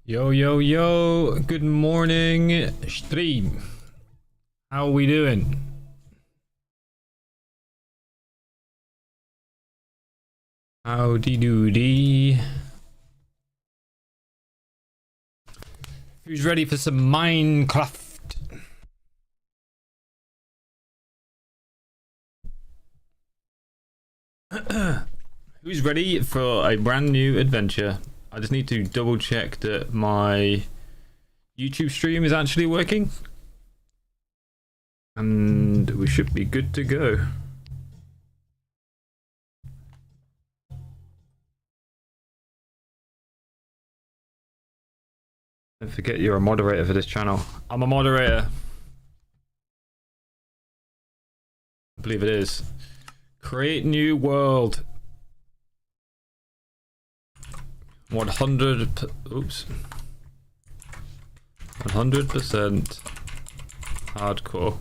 Yo, yo, yo, good morning, stream. How are we doing? Howdy doody. Who's ready for some Minecraft? Who's ready for a brand new adventure? I just need to double check that my YouTube stream is actually working. And we should be good to go. Don't forget you're a moderator for this channel. I'm a moderator. I believe it is. Create new world. 100% hardcore.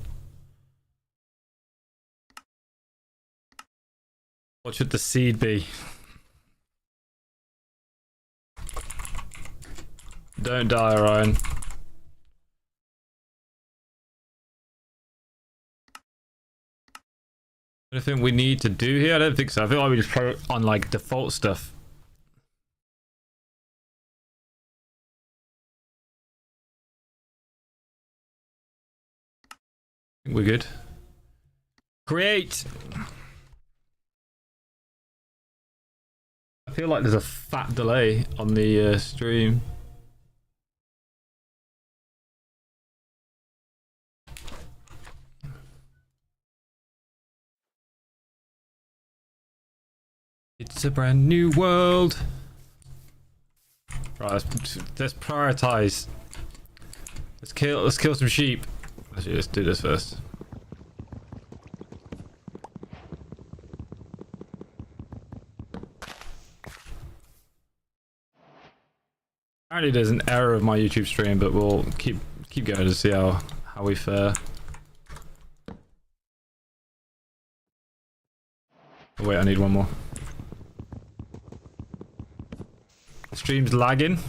What should the seed be? Don't die, Orion. Anything we need to do here? I don't think so. I feel like we just put on like default stuff. I think we're good. Create! I feel like there's a fat delay on the stream. It's a brand new world. Right, let's prioritize. Let's kill some sheep. Actually, let's do this first. Apparently there's an error of my YouTube stream, but we'll keep going to see how we fare. Oh, wait, I need one more. The stream's lagging.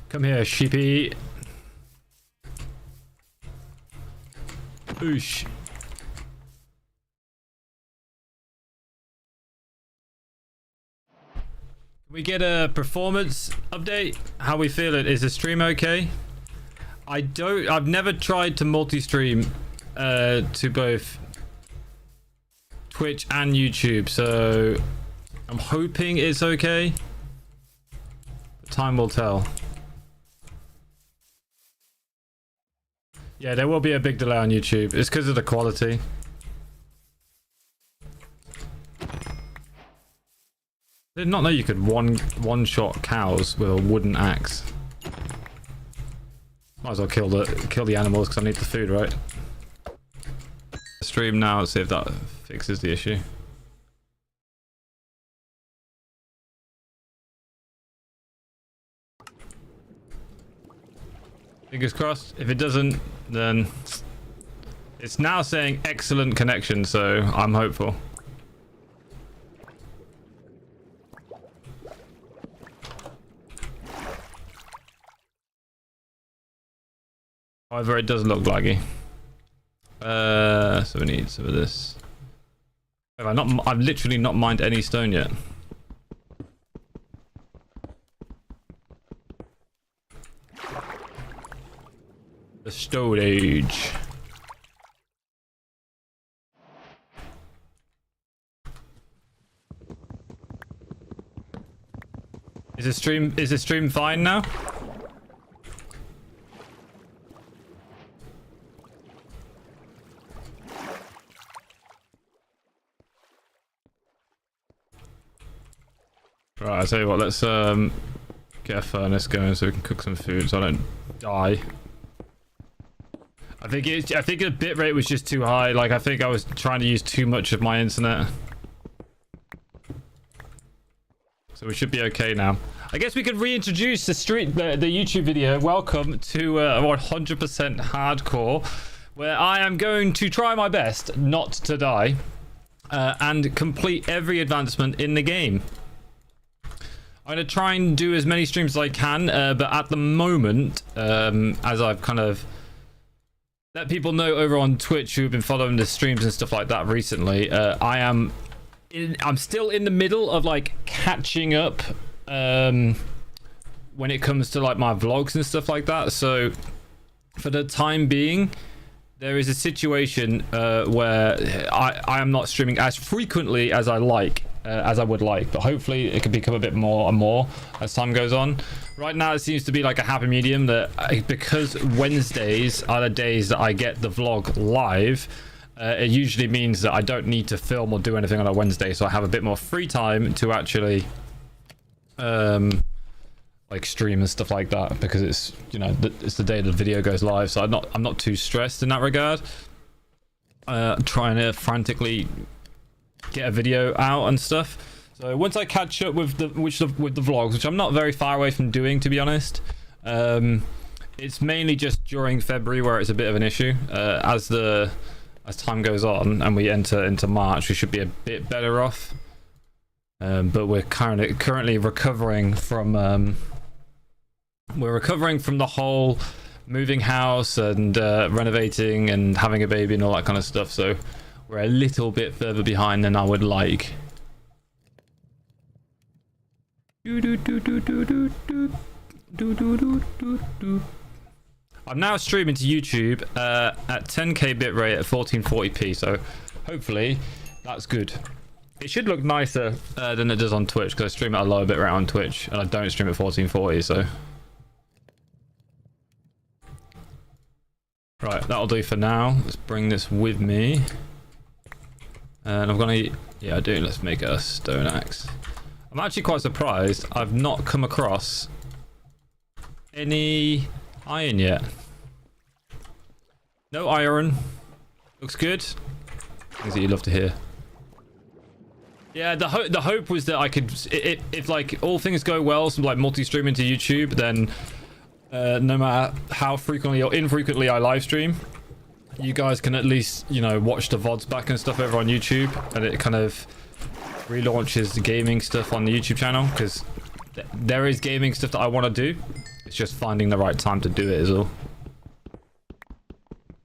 Come here, sheepy. Oosh. Can we get a performance update? How we feel it? Is the stream okay? I've never tried to multi-stream to both Twitch and YouTube, so I'm hoping it's okay. Time will tell. Yeah, there will be a big delay on YouTube. It's because of the quality. I did not know you could one-shot cows with a wooden axe. Might as well kill the animals because I need the food, right? Stream now, let's see if that fixes the issue. Fingers crossed. If it doesn't, then it's now saying excellent connection, so I'm hopeful. However, it does look laggy. So we need some of this. I've literally not mined any stone yet. The Stone Age. Is the stream fine now? Right, I'll tell you what, let's get a furnace going so we can cook some food so I don't die. I think the bitrate was just too high. Like, I think I was trying to use too much of my internet. So we should be okay now. I guess we could reintroduce the YouTube video. Welcome to 100% hardcore, where I am going to try my best not to die. and complete every advancement in the game. I'm going to try and do as many streams as I can, but at the moment, as I've kind of let people know over on Twitch who've been following the streams and stuff like that recently, I'm still in the middle of like catching up when it comes to like my vlogs and stuff like that. So for the time being, there is a situation where I am not streaming as frequently as I would like, but hopefully it can become a bit more and more as time goes on. Right now it seems to be like a happy medium that because Wednesdays are the days that I get the vlog live, it usually means that I don't need to film or do anything on a Wednesday, so I have a bit more free time to actually like stream and stuff like that, because it's, you know, it's the day the video goes live, so I'm not too stressed in that regard. Trying to frantically get a video out and stuff. So once I catch up with the vlogs, which I'm not very far away from doing, to be honest, it's mainly just during February where it's a bit of an issue. As time goes on and we enter into March, we should be a bit better off. But we're currently recovering from the whole moving house and renovating and having a baby and all that kind of stuff. So we're a little bit further behind than I would like. I'm now streaming to YouTube at 10k bitrate at 1440p, so hopefully that's good. It should look nicer than it does on Twitch, because I stream at a lower bitrate on Twitch and I don't stream at 1440, so right, that'll do for now. Let's bring this with me, and I'm gonna, yeah, I do, let's make it a stone axe. I'm actually quite surprised I've not come across any iron yet. No iron. Looks good. Things that you love to hear. Yeah, the hope was that I could, if like all things go well, some like multi-streaming to YouTube, then no matter how frequently or infrequently I live stream, you guys can at least, you know, watch the VODs back and stuff over on YouTube, and it kind of relaunches the gaming stuff on the YouTube channel, because there is gaming stuff that I want to do. It's just finding the right time to do it is all.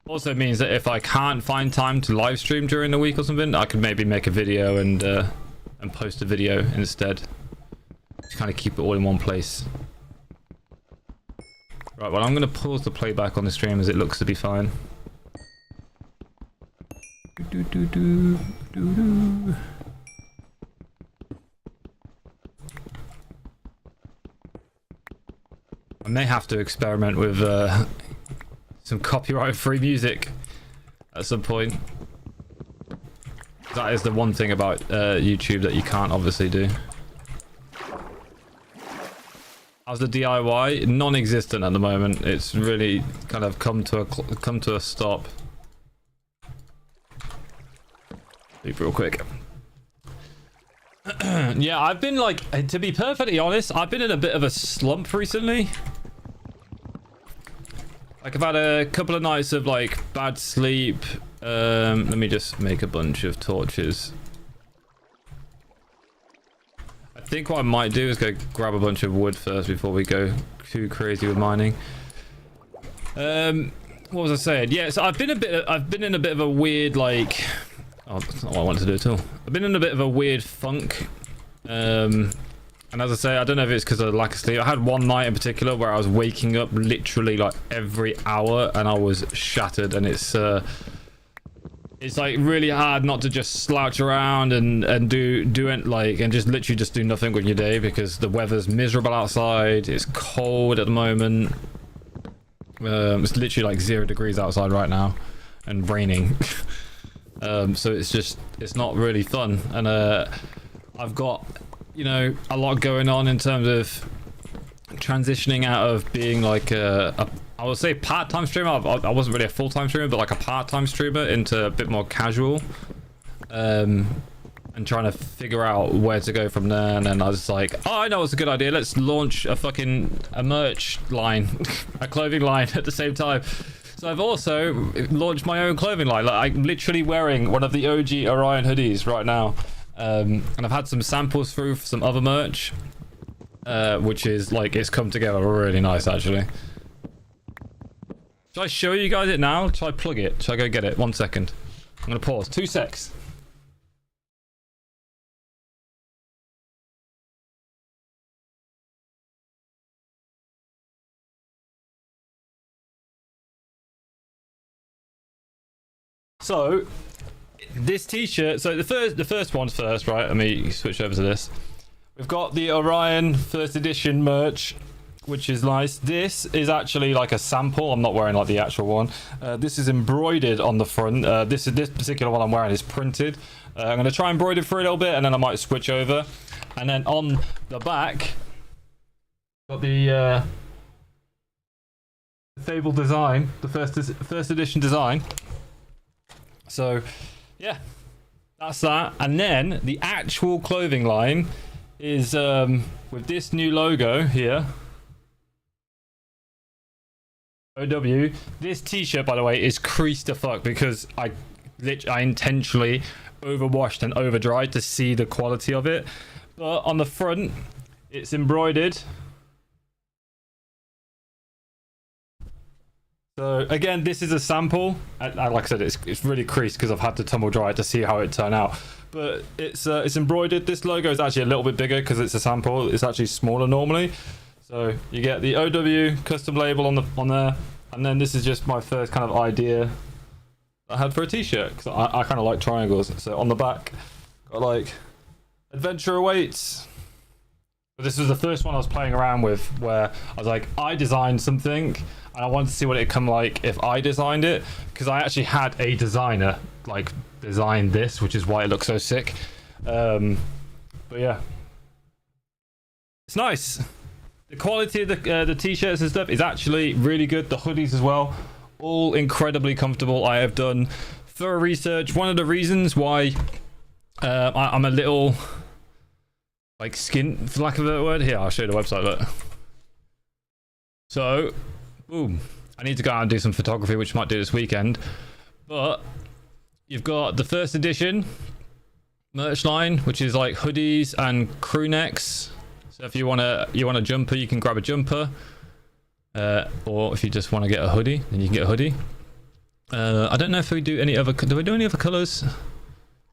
Also means that if I can't find time to live stream during the week or something, I could maybe make a video and post a video instead. Just kind of keep it all in one place. Right, well, I'm going to pause the playback on the stream as it looks to be fine. I may have to experiment with some copyright-free music at some point. That is the one thing about YouTube that you can't obviously do. How's the DIY? Non-existent at the moment. It's really kind of come to a stop. Leave real quick. Yeah, I've been like, to be perfectly honest, I've been in a bit of a slump recently. Like, I've had a couple of nights of like bad sleep. Let me just make a bunch of torches. I think what I might do is go grab a bunch of wood first before we go too crazy with mining. What was I saying? Yeah, so I've been in a bit of a weird, like, oh, that's not what I wanted to do at all. I've been in a bit of a weird funk. And as I say, I don't know if it's because of lack of sleep. I had one night in particular where I was waking up literally like every hour and I was shattered, and it's like really hard not to just slouch around and do it, like, and just literally just do nothing with your day, because the weather's miserable outside. It's cold at the moment. It's literally like 0 degrees outside right now and raining. So it's not really fun, and I've got, you know, a lot going on in terms of transitioning out of being like I would say part-time streamer. I wasn't really a full-time streamer, but like a part-time streamer, into a bit more casual, and trying to figure out where to go from there. And then I was like, oh, I know what's a good idea. Let's launch a merch line, a clothing line at the same time. So I've also launched my own clothing line. Like, I'm literally wearing one of the OG Orion hoodies right now. And I've had some samples through for some other merch, which is like, it's come together really nice actually. Should I show you guys it now? Should I plug it? Should I go get it? 1 second. I'm gonna pause. 2 secs. So this t-shirt, so the first one's first, right? Let me switch over to this. We've got the Orion first edition merch, which is nice. This is actually like a sample. I'm not wearing like the actual one. This is embroidered on the front. This particular one I'm wearing is printed. I'm going to try embroider for a little bit and then I might switch over. And then on the back, got the Fable design, the first edition design. So yeah, that's that. And then the actual clothing line is with this new logo here, OW. This t-shirt, by the way, is creased to fuck because I intentionally overwashed and over dried to see the quality of it. But on the front, it's embroidered. So again, this is a sample. Like I said, it's really creased because I've had to tumble dry it to see how it turned out. But it's embroidered. This logo is actually a little bit bigger because it's a sample. It's actually smaller normally. So you get the OW custom label on there, and then this is just my first kind of idea I had for a t-shirt because I kind of like triangles. So on the back, got like adventure awaits. But this was the first one I was playing around with, where I was like, I designed something and I wanted to see what it'd come like if I designed it, because I actually had a designer like design this, which is why it looks so sick. But yeah, it's nice. The quality of the t-shirts and stuff is actually really good. The hoodies as well, all incredibly comfortable. I have done thorough research. One of the reasons why I'm a little like skin, for lack of a word, here I'll show you the website. Look. So boom, I need to go out and do some photography, which I might do this weekend. But you've got the first edition merch line, which is like hoodies and crew necks. So if you want a jumper, you can grab a jumper, or if you just want to get a hoodie, then you can get a hoodie. I don't know if we do any other. Do we do any other colors?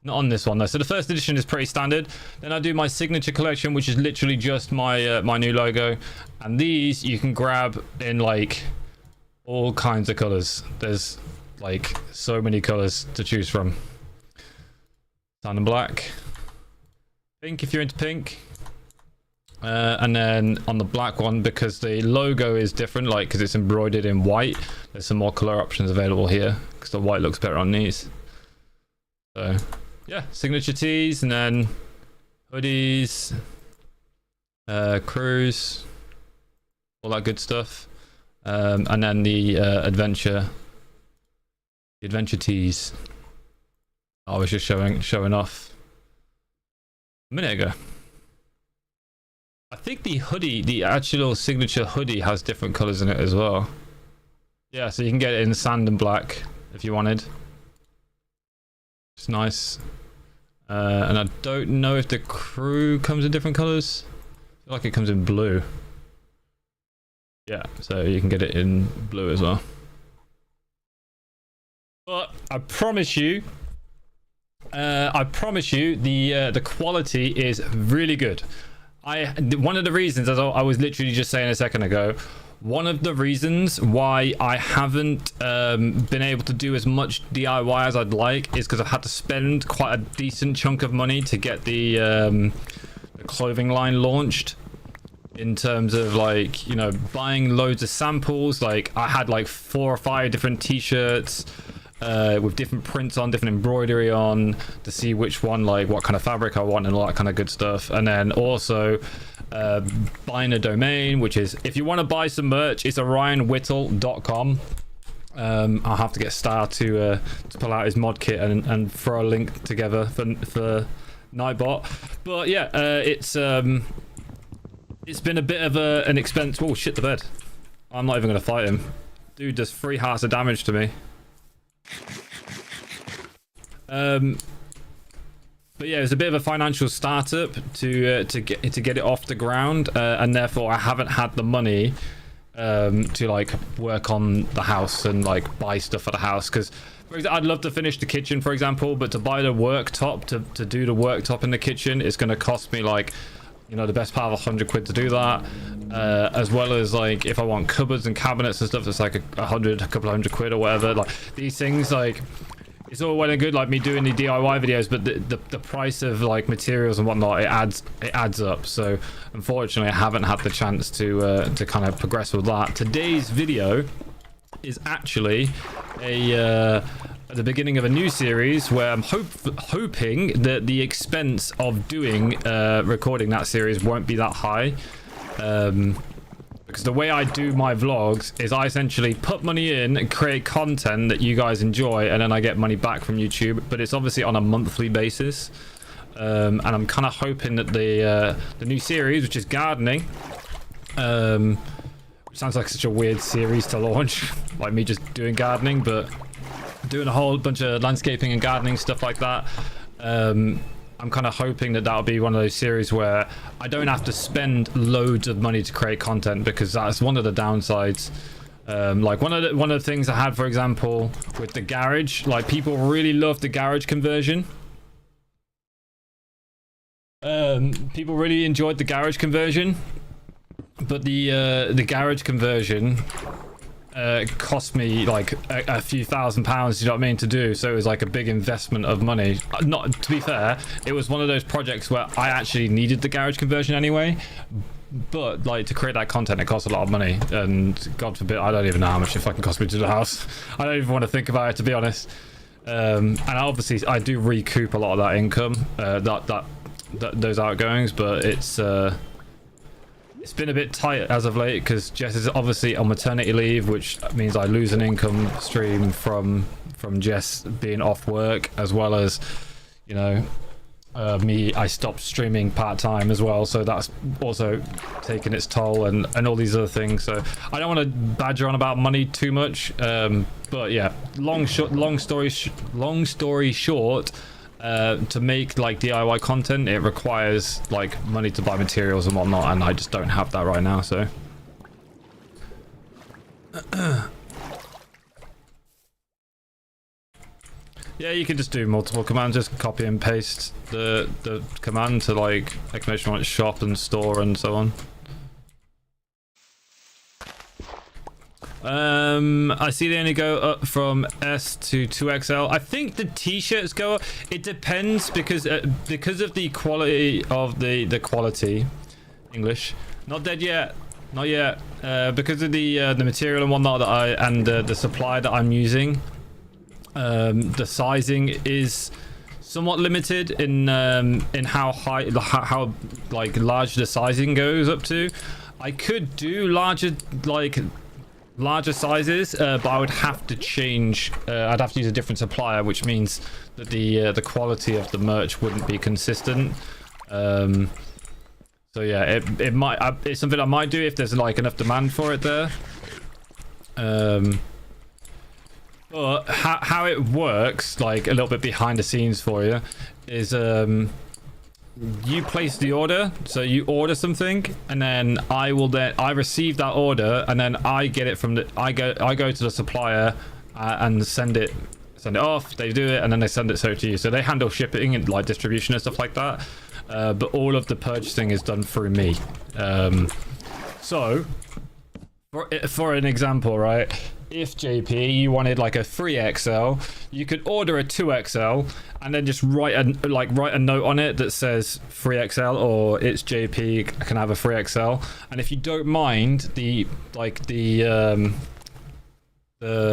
Not on this one though. So the first edition is pretty standard. Then I do my signature collection, which is literally just my my new logo. And these you can grab in like all kinds of colors. There's like so many colors to choose from. Tan and black, pink if you're into pink. And then on the black one, because the logo is different, like because it's embroidered in white, there's some more color options available here because the white looks better on these. So yeah, signature tees, and then hoodies, crews, all that good stuff. And then the adventure tees I was just showing off a minute ago. I think the hoodie, the actual signature hoodie, has different colors in it as well. Yeah, so you can get it in sand and black if you wanted. It's nice. And I don't know if the crew comes in different colors. I feel like it comes in blue. Yeah, so you can get it in blue as well. But I promise you, the quality is really good. One of the reasons, as I was literally just saying a second ago, one of the reasons why I haven't been able to do as much DIY as I'd like is because I've had to spend quite a decent chunk of money to get the clothing line launched. In terms of like, you know, buying loads of samples. Like I had like 4 or 5 different t-shirts with different prints on, different embroidery on, to see which one, like what kind of fabric I want and all that kind of good stuff. And then also buying a domain, which is, if you want to buy some merch, it's orionwhittle.com. I'll have to get Star to pull out his mod kit and throw a link together for Nightbot. But yeah, it's been a bit of an expense. Oh shit, the bed. I'm not even going to fight him. dude does 3 hearts of damage to me. But yeah, it was a bit of a financial startup to get it off the ground, and therefore I haven't had the money to like work on the house and like buy stuff for the house. Because I'd love to finish the kitchen, for example, but to buy the worktop to do the worktop in the kitchen is going to cost me like, you know, the best part of 100 quid to do that, as well as like if I want cupboards and cabinets and stuff, it's like a couple of hundred quid or whatever. Like these things, like it's all well and good like me doing the DIY videos, but the price of like materials and whatnot, it adds up. So unfortunately I haven't had the chance to kind of progress with that. Today's video is actually the beginning of a new series where I'm hoping that the expense of doing recording that series won't be that high, because the way I do my vlogs is I essentially put money in and create content that you guys enjoy, and then I get money back from YouTube, but it's obviously on a monthly basis. And I'm kind of hoping that the new series, which is gardening, which sounds like such a weird series to launch, like me just doing gardening, but doing a whole bunch of landscaping and gardening stuff like that. I'm kind of hoping that that'll be one of those series where I don't have to spend loads of money to create content, because that's one of the downsides. Like one of the things I had, for example, with the garage, like people really love the garage conversion. People really enjoyed the garage conversion, but the garage conversion cost me like a few £1,000s, you know what I mean, to do. So it was like a big investment of money. Not to be fair, it was one of those projects where I actually needed the garage conversion anyway, but like to create that content it costs a lot of money, and God forbid, I don't even know how much it fucking cost me to do the house. I don't even want to think about it, to be honest. And obviously I do recoup a lot of that income, those outgoings, but it's been a bit tight as of late because Jess is obviously on maternity leave, which means I lose an income stream from Jess being off work, as well as, you know, I stopped streaming part-time as well, so that's also taken its toll, and all these other things. So I don't want to badger on about money too much, but yeah, long story short, to make like DIY content, it requires like money to buy materials and whatnot, and I just don't have that right now. So yeah, you can just do multiple commands, just copy and paste the command to like exclamation mark shop and store and so on. I see they only go up from S to 2XL. I think the t-shirts go up. It depends, because of the quality of the quality. English. Not dead yet. Not yet. Because of the material and whatnot that the supply that I'm using. The sizing is somewhat limited in how large the sizing goes up to. I could do larger sizes, but I would have to change. I'd have to use a different supplier, which means that the quality of the merch wouldn't be consistent. So yeah, it's something I might do if there's like enough demand for it there. But how it works, like a little bit behind the scenes for you, is you place the order. So you order something, and then I receive that order, and then I get it from I go to the supplier and send it off. They do it, and then they send it straight to you. So they handle shipping and like distribution and stuff like that. But all of the purchasing is done through me. So for an example, right? If JP, you wanted like a 3XL, you could order a 2XL and then just write a note on it that says 3XL, or it's JP, can have a 3XL. And if you don't mind the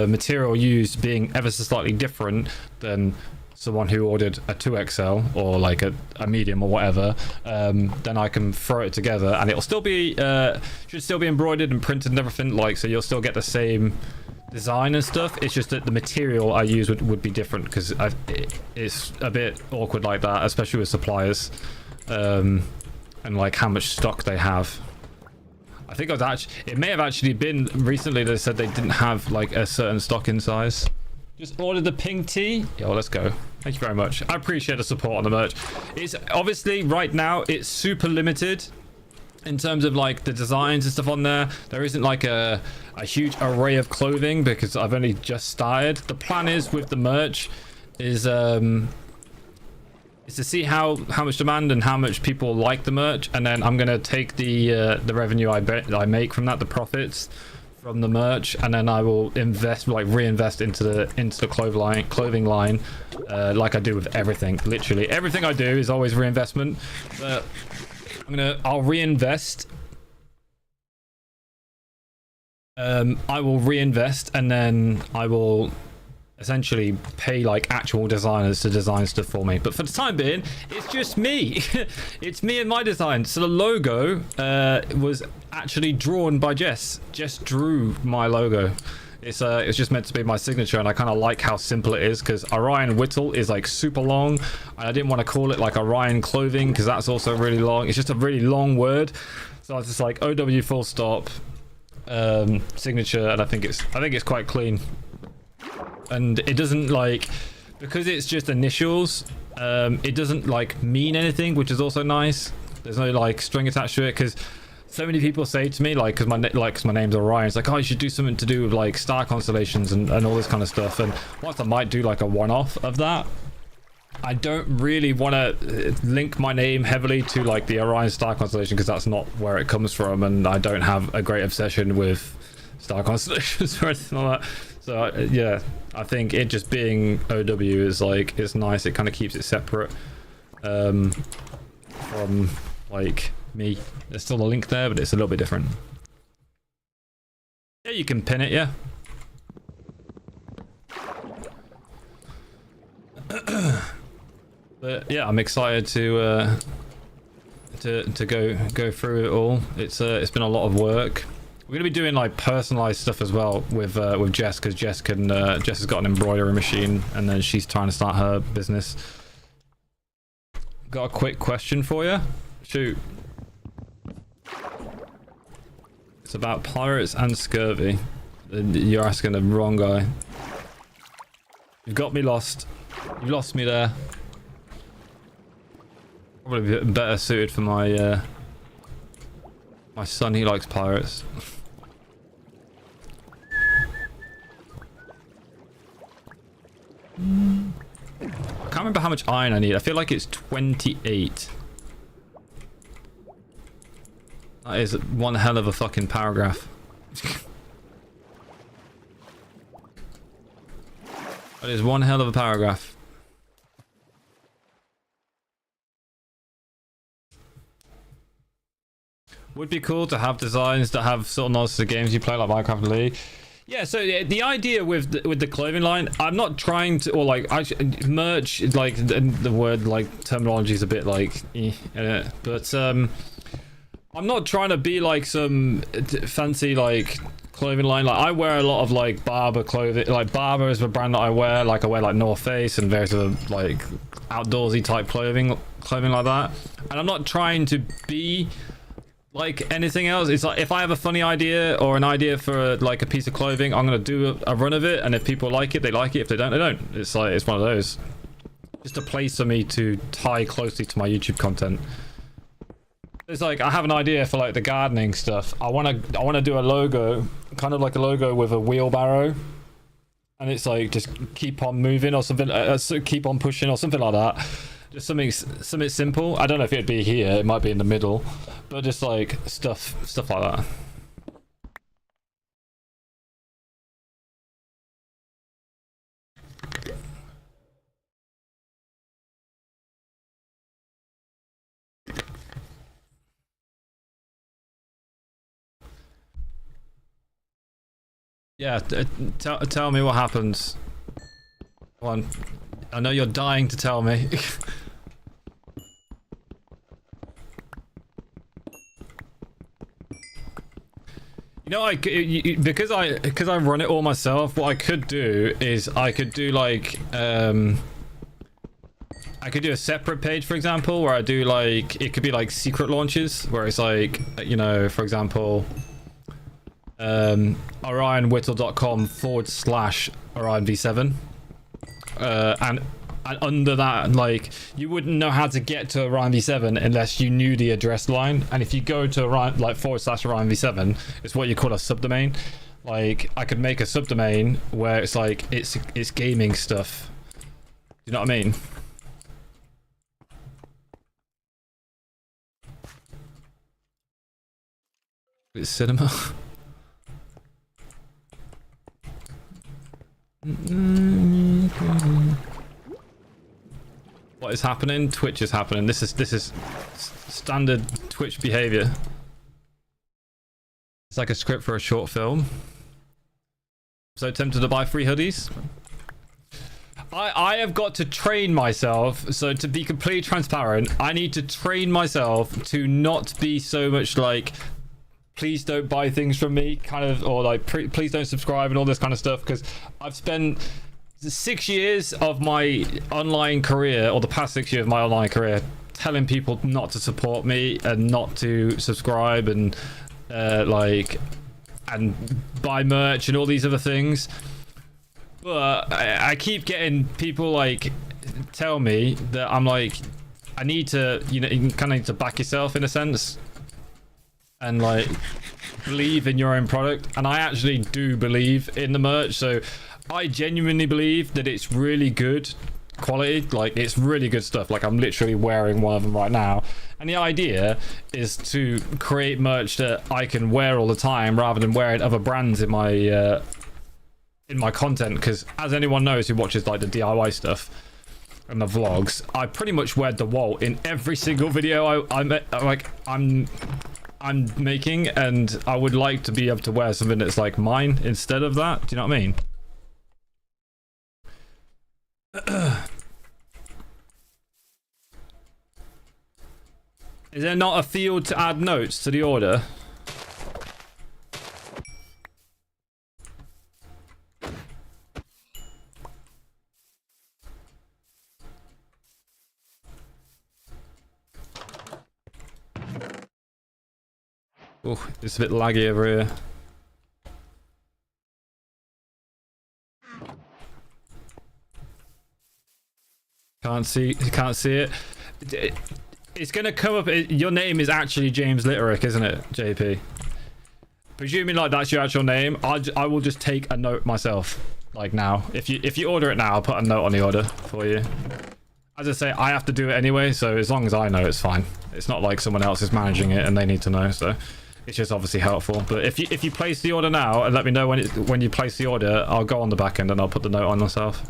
material used being ever so slightly different than someone who ordered a 2XL or like a medium or whatever, then I can throw it together, and it'll still be should still be embroidered and printed and everything, like, so you'll still get the same design and stuff. It's just that the material I use would be different, because it's a bit awkward like that, especially with suppliers, and like how much stock they have. I think I was actually, it may have actually been recently they said they didn't have like a certain stocking size. Just ordered the pink tea. Yo, let's go. Thank you very much. I appreciate the support on the merch. It's obviously right now it's super limited in terms of like the designs and stuff on there. There isn't like a huge array of clothing because I've only just started. The plan is with the merch is to see how much demand and how much people like the merch, and then I'm gonna take the revenue I make from that, the profits from the merch, and then I will reinvest into the clothing line, like I do with everything. Literally everything I do is always reinvestment. But I'll reinvest. I will reinvest, and then I will essentially pay like actual designers to design stuff for me. But for the time being, it's just me. It's me and my design. So the logo was actually drawn by Jess. Jess drew my logo. It's just meant to be my signature, and I kind of like how simple it is because Orion Whittle is like super long, and I didn't want to call it like Orion Clothing because that's also really long. It's just a really long word, so I was just like OW full stop signature, and I think it's quite clean. And it doesn't like, because it's just initials, it doesn't like mean anything, which is also nice. There's no like string attached to it, because so many people say to me, like, because my name's Orion, it's like, oh, you should do something to do with like star constellations and all this kind of stuff. And whilst I might do like a one-off of that, I don't really want to link my name heavily to like the Orion star constellation, because that's not where it comes from, and I don't have a great obsession with star constellations or anything like that. So yeah, I think it just being OW is like, it's nice. It kind of keeps it separate from like me. There's still a link there, but it's a little bit different. Yeah, you can pin it, yeah. But yeah, I'm excited to go through it all. It's been a lot of work. We're gonna be doing like personalized stuff as well with Jess, because Jess has got an embroidery machine, and then she's trying to start her business. Got a quick question for you. Shoot. It's about pirates and scurvy. You're asking the wrong guy. You've got me lost. You lost me there. Probably better suited for my my son. He likes pirates. I can't remember how much iron I need. I feel like it's 28. That is one hell of a fucking paragraph. That is one hell of a paragraph. Would be cool to have designs that have sort of nods to the games you play, like Minecraft and League. Yeah, so the idea with the clothing line, I'm not trying to, or like merch, like the word like terminology is a bit like but I'm not trying to be like some fancy like clothing line. Like I wear a lot of like Barber clothing. Like Barber is the brand that I wear. Like I wear like North Face and various other like outdoorsy type clothing like that. And I'm not trying to be like anything else. It's like if I have a funny idea or an idea for like a piece of clothing, I'm gonna do a run of it, and if people like it, they like it. If they don't, they don't. It's like, it's one of those. Just a place for me to tie closely to my YouTube content. It's like I have an idea for like the gardening stuff. I want to do a logo, kind of like a logo with a wheelbarrow, and it's like just keep on moving or something, keep on pushing or something like that. Just something simple. I don't know if it'd be here. It might be in the middle, but just like stuff like that. Yeah, tell me what happens. Come on. I know you're dying to tell me. You know, because I run it all myself, what I could do is I could do like I I could do a separate page, for example, where I do like, it could be like secret launches, where it's like, you know, for example, orionwhittle.com/OrionV7. And under that, like, you wouldn't know how to get to OrionV7 unless you knew the address line. And if you go to Orion, like /OrionV7, it's what you call a subdomain. Like, I could make a subdomain where it's like, it's gaming stuff. Do you know what I mean? It's cinema. What is happening? Twitch is happening. This is standard Twitch behavior. It's like a script for a short film. So tempted to buy free hoodies. I have got to train myself. So to be completely transparent, I need to train myself to not be so much like, please don't buy things from me, kind of, or like, please don't subscribe and all this kind of stuff, because I've spent 6 years of my online career, or the past 6 years of my online career, telling people not to support me and not to subscribe and like, and buy merch and all these other things. But I keep getting people like tell me that I'm like, I need to, you know, you kind of need to back yourself in a sense and like believe in your own product. And I actually do believe in the merch, so I genuinely believe that it's really good quality. Like, it's really good stuff. Like, I'm literally wearing one of them right now, and the idea is to create merch that I can wear all the time rather than wearing other brands in my content, because as anyone knows who watches like the DIY stuff and the vlogs, I pretty much wear DeWalt in every single video I'm making, and I would like to be able to wear something that's like mine instead of that. Do you know what I mean? Is there not a field to add notes to the order? Oh, it's a bit laggy over here. Can't see it. It's gonna come up. Your name is actually James Litterick, isn't it, JP? Presuming like that's your actual name, I will just take a note myself. Like now, if you order it now, I'll put a note on the order for you. As I say, I have to do it anyway, so as long as I know, it's fine. It's not like someone else is managing it and they need to know, so it's just obviously helpful. But if you place the order now and let me know when you place the order, I'll go on the back end and I'll put the note on myself.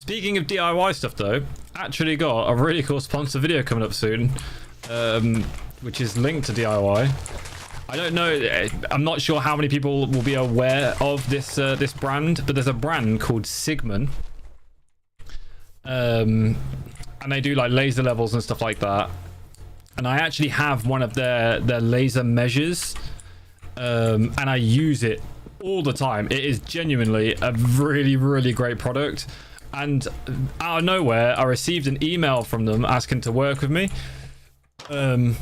Speaking of DIY stuff though, actually got a really cool sponsor video coming up soon, which is linked to DIY. I don't know, I'm not sure how many people will be aware of this this brand, but there's a brand called Sigmund, and they do like laser levels and stuff like that. And I actually have one of their laser measures, and I use it all the time. It is genuinely a really great product. And out of nowhere, I received an email from them asking to work with me on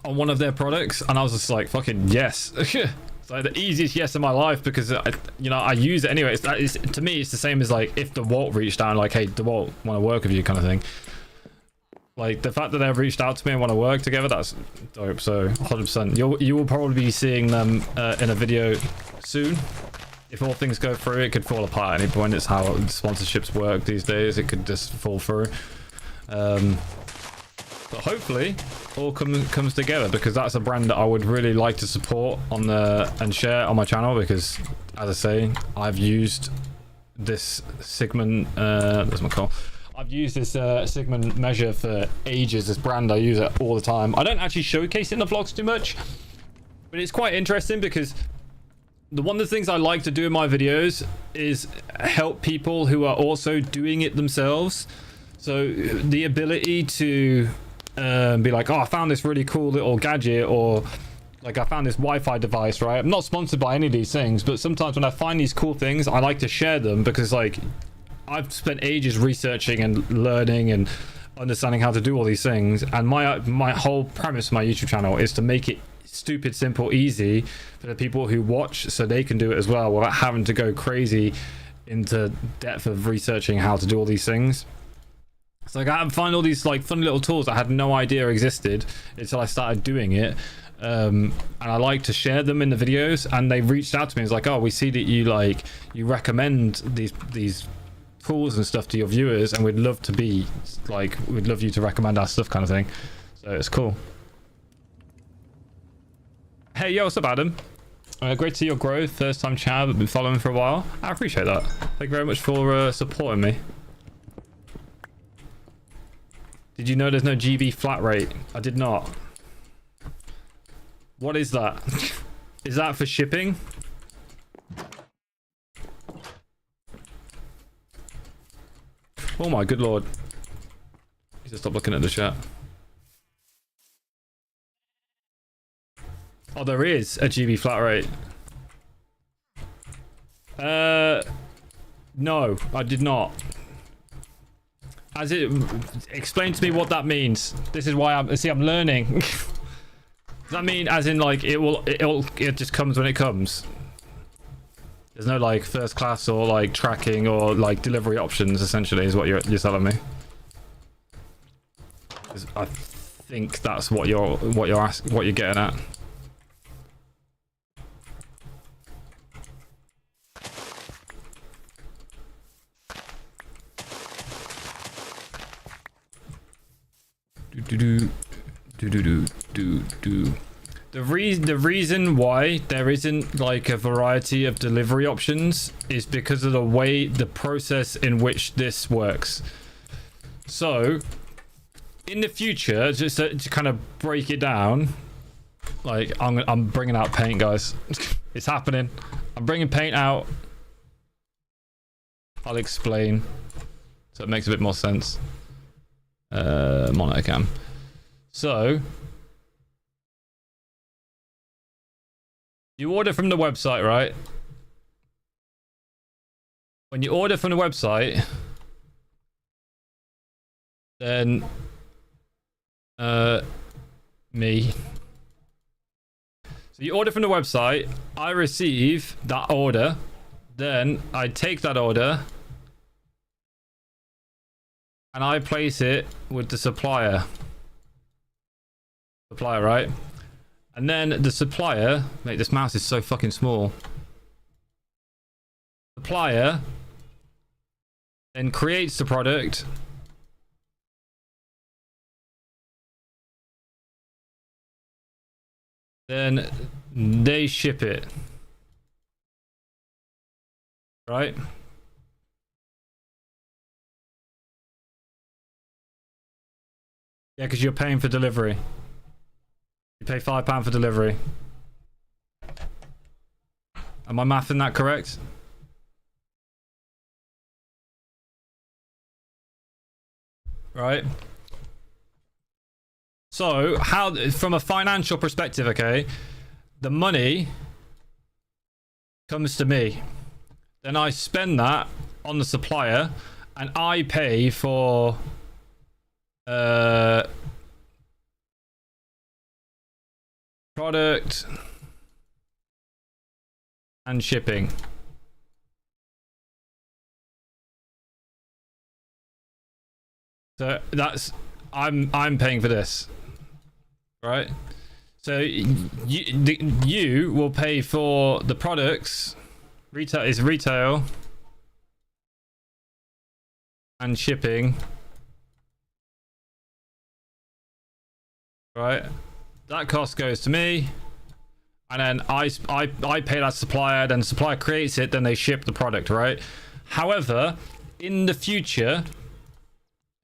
one of their products, and I was just like, fucking yes. It's like the easiest yes in my life, because I use it anyway. To me, it's the same as like if DeWalt reached out and like, hey, DeWalt, want to work with you, kind of thing. Like the fact that they've reached out to me and want to work together, that's dope. So 100%, you will probably be seeing them in a video soon. If all things go through, it could fall apart at any point. It's how sponsorships work these days. It could just fall through. But hopefully, all comes together, because that's a brand that I would really like to support on and share on my channel, because, as I say, I've used this Sigmund. What's my call? I've used this Sigmund measure for ages. This brand, I use it all the time. I don't actually showcase it in the vlogs too much, but it's quite interesting because one of the things I like to do in my videos is help people who are also doing it themselves. So the ability to be like, oh, I found this really cool little gadget, or Like I found this Wi-Fi device, right? I'm not sponsored by any of these things, but sometimes when I find these cool things, I like to share them because like I've spent ages researching and learning and understanding how to do all these things. And my whole premise of my YouTube channel is to make it stupid, simple, easy for the people who watch so they can do it as well without having to go crazy into depth of researching how to do all these things. It's like I find all these like funny little tools I had no idea existed until I started doing it. And I like to share them in the videos, and they reached out to me. It's like, oh, we see that you recommend these tools and stuff to your viewers, and we'd love you to recommend our stuff, kind of thing. So it's cool. Hey, yo, what's up, Adam? Great to see your growth. First time chat, I've been following for a while. I appreciate that. Thank you very much for supporting me. Did you know there's no GB flat rate? I did not. What is that? Is that for shipping? Oh my good lord. Need to stop looking at the chat. Oh, there is a GB flat rate. No, I did not. Explain to me what that means. This is why I'm learning. Does that mean as in like it just comes when it comes? There's no like first class or like tracking or like delivery options, essentially, is what you're telling me. I think that's what you're getting at. The reason why there isn't like a variety of delivery options is because of the process in which this works. So in the future, just to kind of break it down, like I'm bringing out paint, guys. It's happening. I'm bringing paint out. I'll explain so it makes a bit more sense. Monitor cam. So you order from the website, right? When you order from the website, then me. So you order from the website, I receive that order, then I take that order and I place it with the supplier, right? And then the supplier, mate, this mouse is so fucking small. Supplier then creates the product, then they ship it, right? Yeah, because you're paying for delivery. You pay £5 for delivery. Am I mathing that correct? Right. So, how, from a financial perspective, okay, the money comes to me. Then I spend that on the supplier, and I pay for product and shipping. So that's I'm paying for this, right? So you will pay for the products. Retail is retail and shipping, right? That cost goes to me, and then I pay that supplier, then the supplier creates it, then they ship the product, right? However, in the future,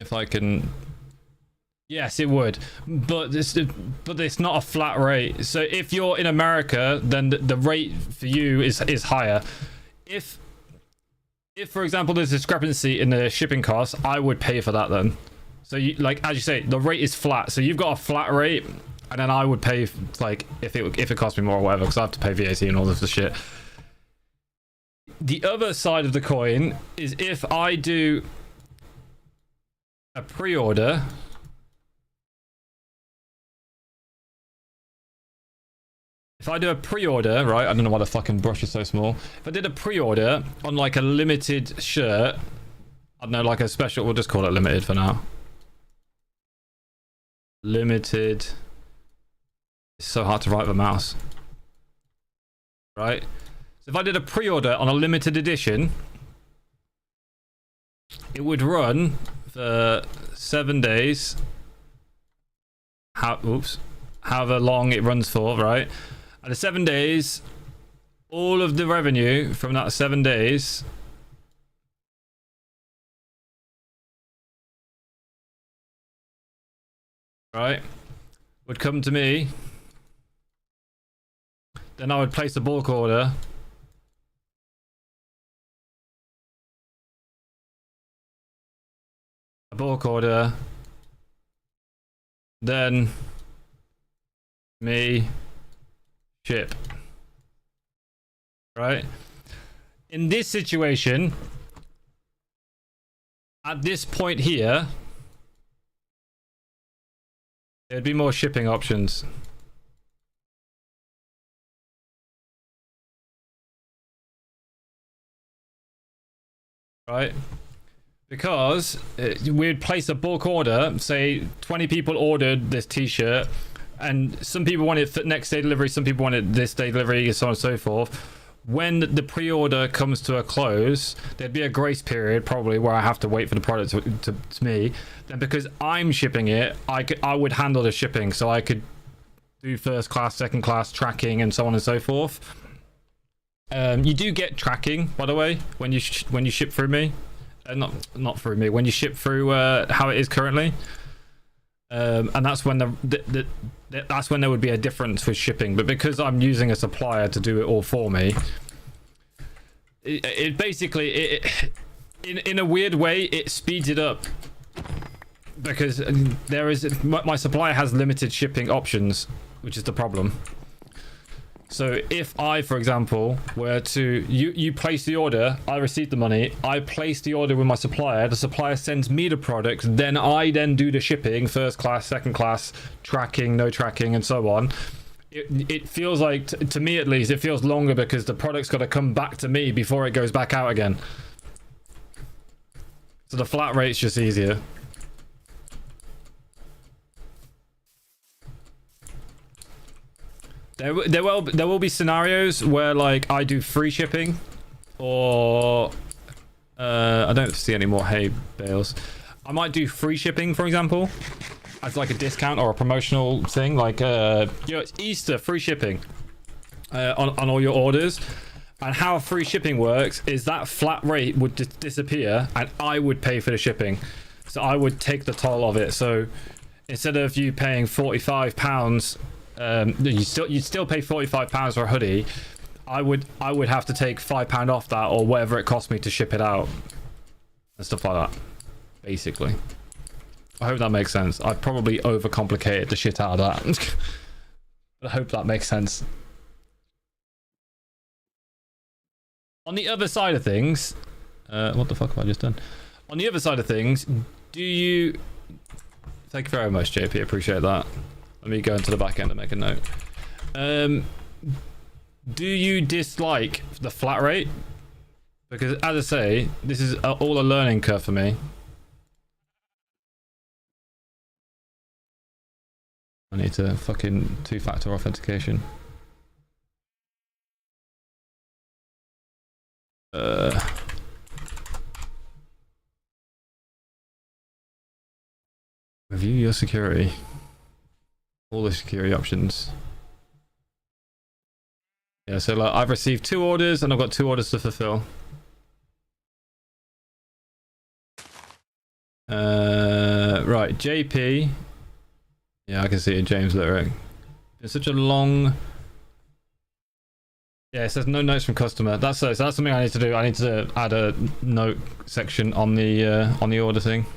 if I can, yes, it would, but it's not a flat rate. So if you're in America, then the rate for you is higher. If for example there's a discrepancy in the shipping costs, I would pay for that then. So you, like as you say, the rate is flat. So you've got a flat rate, and then I would pay like if it cost me more or whatever, because I have to pay VAT and all this shit. The other side of the coin is if I do a pre-order. If I do a pre-order, right? I don't know why the fucking brush is so small. If I did a pre-order on like a limited shirt, I don't know, like a special, we'll just call it limited for now. Limited. It's so hard to write with a mouse. Right? So if I did a pre-order on a limited edition, it would run for 7 days. However long it runs for, right? And the 7 days, all of the revenue from that 7 days right would come to me. Then I would place a bulk order. A bulk order. Then me ship. Right? In this situation, at this point here, there'd be more shipping options. Right? Because we'd place a bulk order, say 20 people ordered this t-shirt, and some people want it for next day delivery, some people want it this day delivery, and so on and so forth. When the pre-order comes to a close, there'd be a grace period probably where I have to wait for the product to me. Then because I'm shipping it, I would handle the shipping, so I could do first class, second class tracking, and so on and so forth. You do get tracking, by the way, when you ship through me. Not through me. When you ship through how it is currently. And that's when that's when there would be a difference with shipping. But because I'm using a supplier to do it all for me, it basically in a weird way it speeds it up, because my supplier has limited shipping options, which is the problem. So if I, for example, were to you place the order, I receive the money, I place the order with my supplier, the supplier sends me the product, then I do the shipping, first class, second class, tracking, no tracking, and so on. It feels like, to me at least, it feels longer because the product's got to come back to me before it goes back out again. So the flat rate's just easier. There will be scenarios where like I do free shipping, or I don't see any more hay bales. I might do free shipping, for example, as like a discount or a promotional thing, like it's Easter, free shipping on all your orders. And how free shipping works is that flat rate would disappear, and I would pay for the shipping. So I would take the toll of it. So instead of you paying £45. You'd still pay £45 for a hoodie. I would have to take £5 off that, or whatever it cost me to ship it out, and stuff like that. Basically, I hope that makes sense. I've probably overcomplicated the shit out of that. But I hope that makes sense. On the other side of things, what the fuck have I just done? On the other side of things, do you? Thank you very much, JP. Appreciate that. Let me go into the back end and make a note. Do you dislike the flat rate? Because as I say, this is all a learning curve for me. I need to fucking 2-factor authentication. Review your security. All the security options. Yeah, so like I've received 2 orders and I've got 2 orders to fulfill. Right, JP. Yeah, I can see it, James Lyric. It's such a long. Yeah, it says no notes from customer. So that's something I need to do. I need to add a note section on the order thing.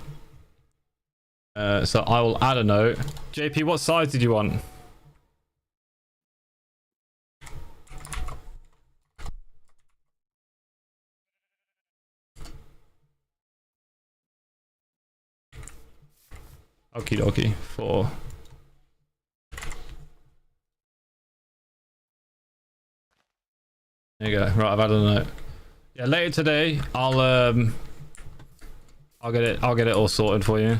So I will add a note. JP, what size did you want? Okie dokie. 4. There you go. Right, I've had a note. Yeah, later today, I'll get it all sorted for you.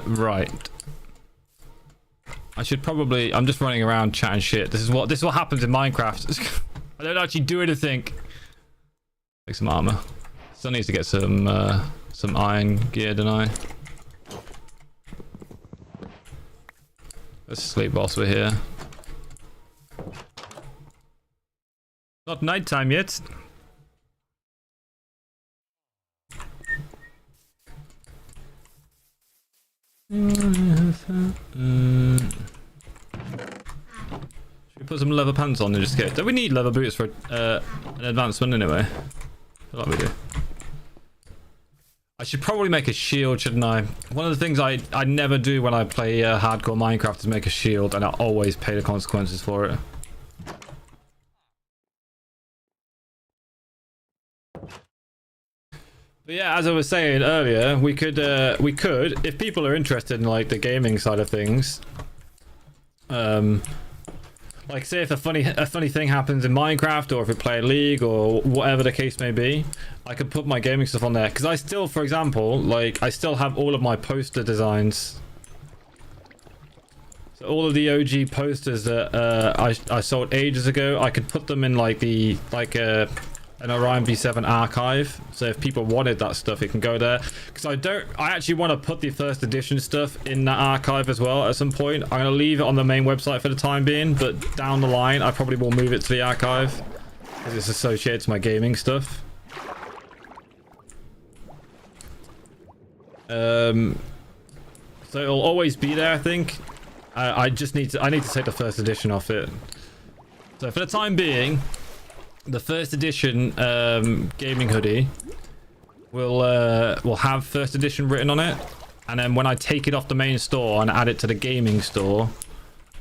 Right. I should probably. I'm just running around chatting shit. This is what happens in Minecraft. I don't actually do anything. Take some armor. Still needs to get some iron gear, don't I? Let's sleep whilst we're here. Not nighttime yet. Should we put some leather pants on and just get? Do we need leather boots for an advancement anyway? I feel like we do. I should probably make a shield, shouldn't I? One of the things I never do when I play hardcore Minecraft is make a shield, and I always pay the consequences for it. But yeah, as I was saying earlier, we could, if people are interested in like the gaming side of things, like say if a funny thing happens in Minecraft, or if we play a League, or whatever the case may be, I could put my gaming stuff on there. Because I still, for example, like I still have all of my poster designs. So all of the OG posters that I sold ages ago, I could put them in like an Orion V7 archive, so if people wanted that stuff, it can go there. Because I actually want to put the first edition stuff in that archive as well at some point. I'm going to leave it on the main website for the time being, but down the line I probably will move it to the archive because it's associated to my gaming stuff. So it'll always be there, I think. I need to take the first edition off it. So for the time being, the first edition gaming hoodie will have first edition written on it, and then when I take it off the main store and add it to the gaming store,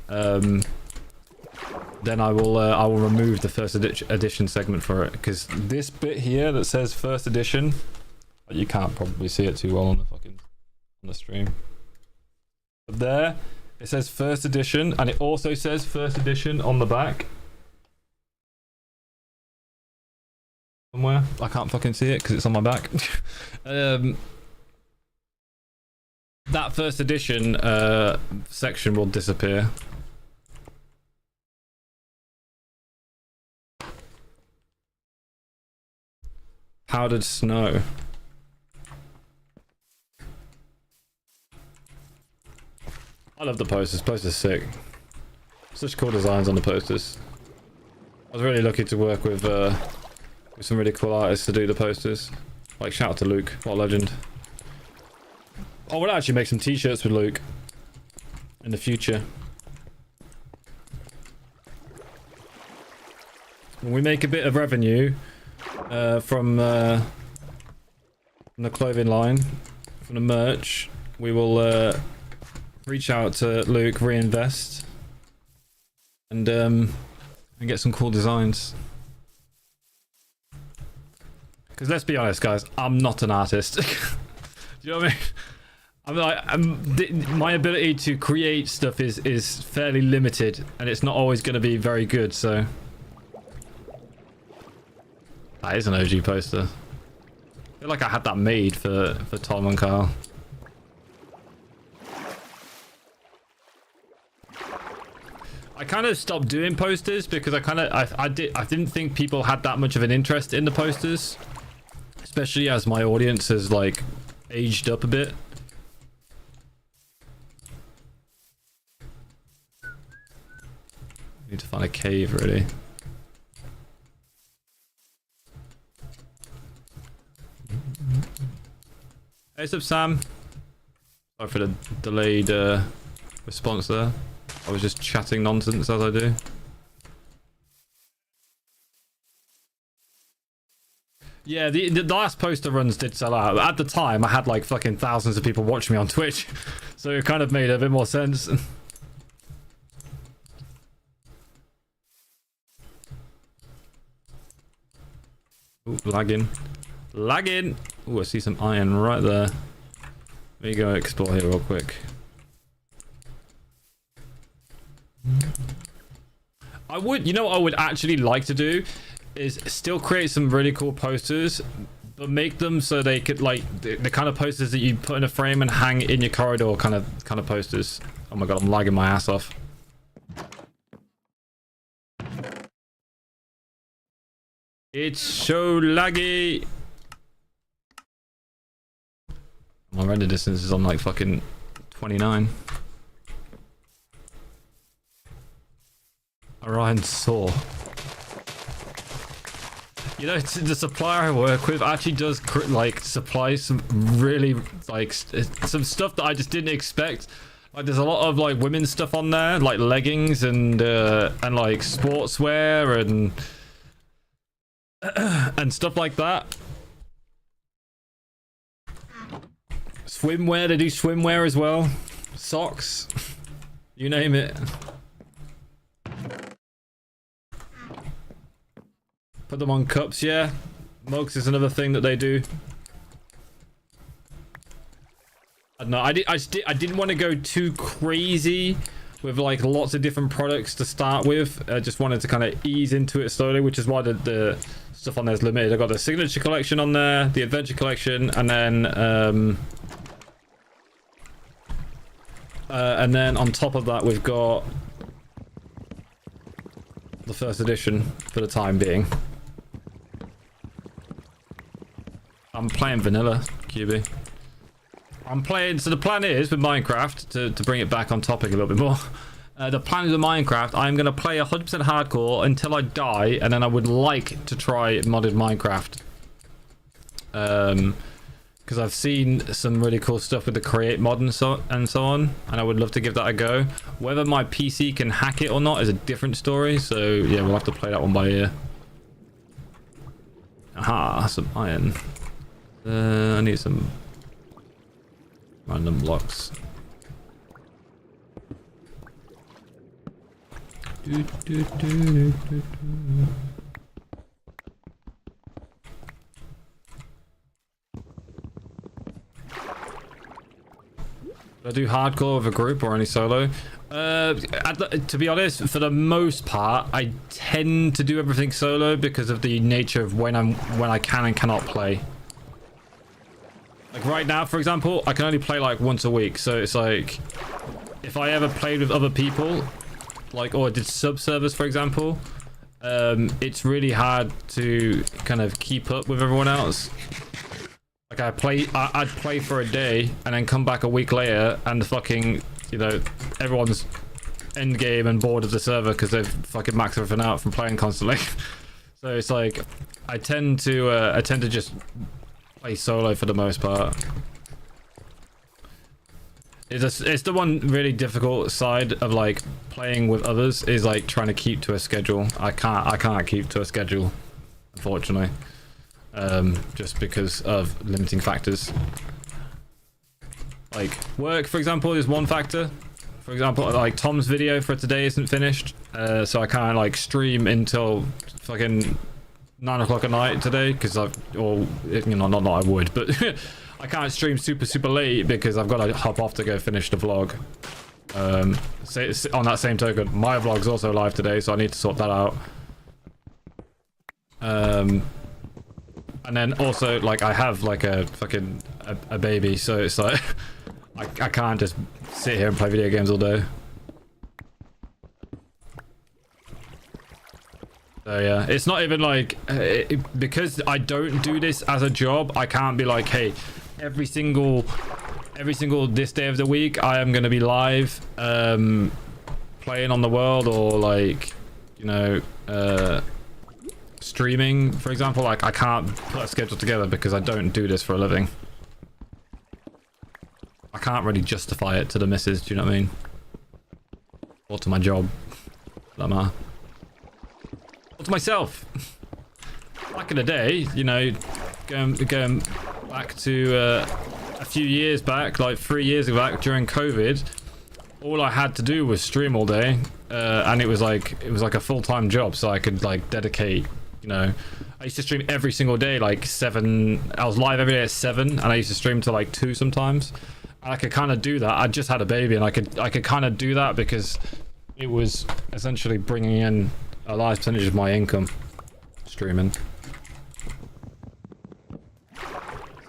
then I will remove the first edition segment for it, because this bit here that says first edition, you can't probably see it too well on the stream. But there it says first edition, and it also says first edition on the back. Somewhere I can't fucking see it because it's on my back. That first edition section will disappear. Powdered snow. I love the posters. Posters sick. Such cool designs on the posters. I was really lucky to work with some really cool artists to do the posters. Like, shout out to Luke, what a legend. I would actually make some t-shirts with Luke in the future. When we make a bit of revenue from the clothing line, from the merch, we will reach out to Luke, reinvest, and get some cool designs. Because let's be honest, guys, I'm not an artist. Do you know what I mean? My ability to create stuff is fairly limited, and it's not always going to be very good. So that is an OG poster. I feel like I had that made for Tom and Carl. I kind of stopped doing posters because I didn't think people had that much of an interest in the posters. Especially as my audience has like aged up a bit. Need to find a cave really. Hey, what's up, Sam? Sorry for the delayed response there. I was just chatting nonsense as I do. Yeah, the last poster runs did sell out. At the time, I had like fucking thousands of people watching me on Twitch, so it kind of made a bit more sense. lagging. Lagging! Oh, I see some iron right there. Let me go explore here real quick. I would, you know what I would actually like to do is still create some really cool posters, but make them so they could like the kind of posters that you put in a frame and hang in your corridor kind of posters. Oh my god, I'm lagging my ass off. It's so laggy. My render distance is on like fucking 29. Orion saw. You know, the supplier I work with actually does like supply some really like some stuff that I just didn't expect. Like there's a lot of like women's stuff on there, like leggings and like sportswear and stuff like that. Swimwear, they do swimwear as well. Socks, you name it. Put them on cups, yeah. Mugs is another thing that they do. I don't know. I didn't want to go too crazy with like lots of different products to start with. I just wanted to kind of ease into it slowly, which is why the stuff on there is limited. I got the signature collection on there, the adventure collection, and then on top of that we've got the first edition for the time being. I'm playing vanilla, QB. I'm playing, so the plan is with Minecraft, to bring it back on topic a little bit more. The plan is with Minecraft, I'm going to play 100% hardcore until I die, and then I would like to try modded Minecraft. Because I've seen some really cool stuff with the create mod and so on, and I would love to give that a go. Whether my PC can hack it or not is a different story, so yeah, we'll have to play that one by ear. Aha, some iron. I need some random blocks. Do I do hardcore with a group or any solo? To be honest, for the most part, I tend to do everything solo because of the nature of when I can and cannot play. Like right now, for example, I can only play like once a week, so it's like if I ever played with other people, like or did sub-servers, for example, it's really hard to kind of keep up with everyone else. Like I'd play for a day and then come back a week later and the fucking, you know, everyone's end game and bored of the server because they've fucking maxed everything out from playing constantly. So it's like I tend to just play solo for the most part. It's the one really difficult side of like playing with others is like trying to keep to a schedule. I can't keep to a schedule, unfortunately. Just because of limiting factors. Like work, for example, is one factor. For example, like Tom's video for today isn't finished, so I can't like stream until fucking 9 o'clock at night today because or you know, not I would, but I can't stream super late because I've got to hop off to go finish the vlog. On that same token, my vlog's also live today, so I need to sort that out. And then also, like, I have like a fucking a baby, so it's like I can't just sit here and play video games all day. So yeah, it's not even like because I don't do this as a job. I can't be like, hey, every single this day of the week I am gonna be live playing on the world, or like, you know, streaming, for example. Like I can't put a schedule together because I don't do this for a living. I can't really justify it to the missus, do you know what I mean? Or to my job. That matter. Or to myself. Back in the day, you know, going back to a few years back, like 3 years back during COVID, all I had to do was stream all day, and it was like a full-time job, so I could like dedicate, you know, I used to stream every single day, like 7. I was live every day at 7, and I used to stream to like 2 sometimes. And I could kind of do that. I just had a baby, and I could kind of do that because it was essentially bringing in a large percentage of my income streaming.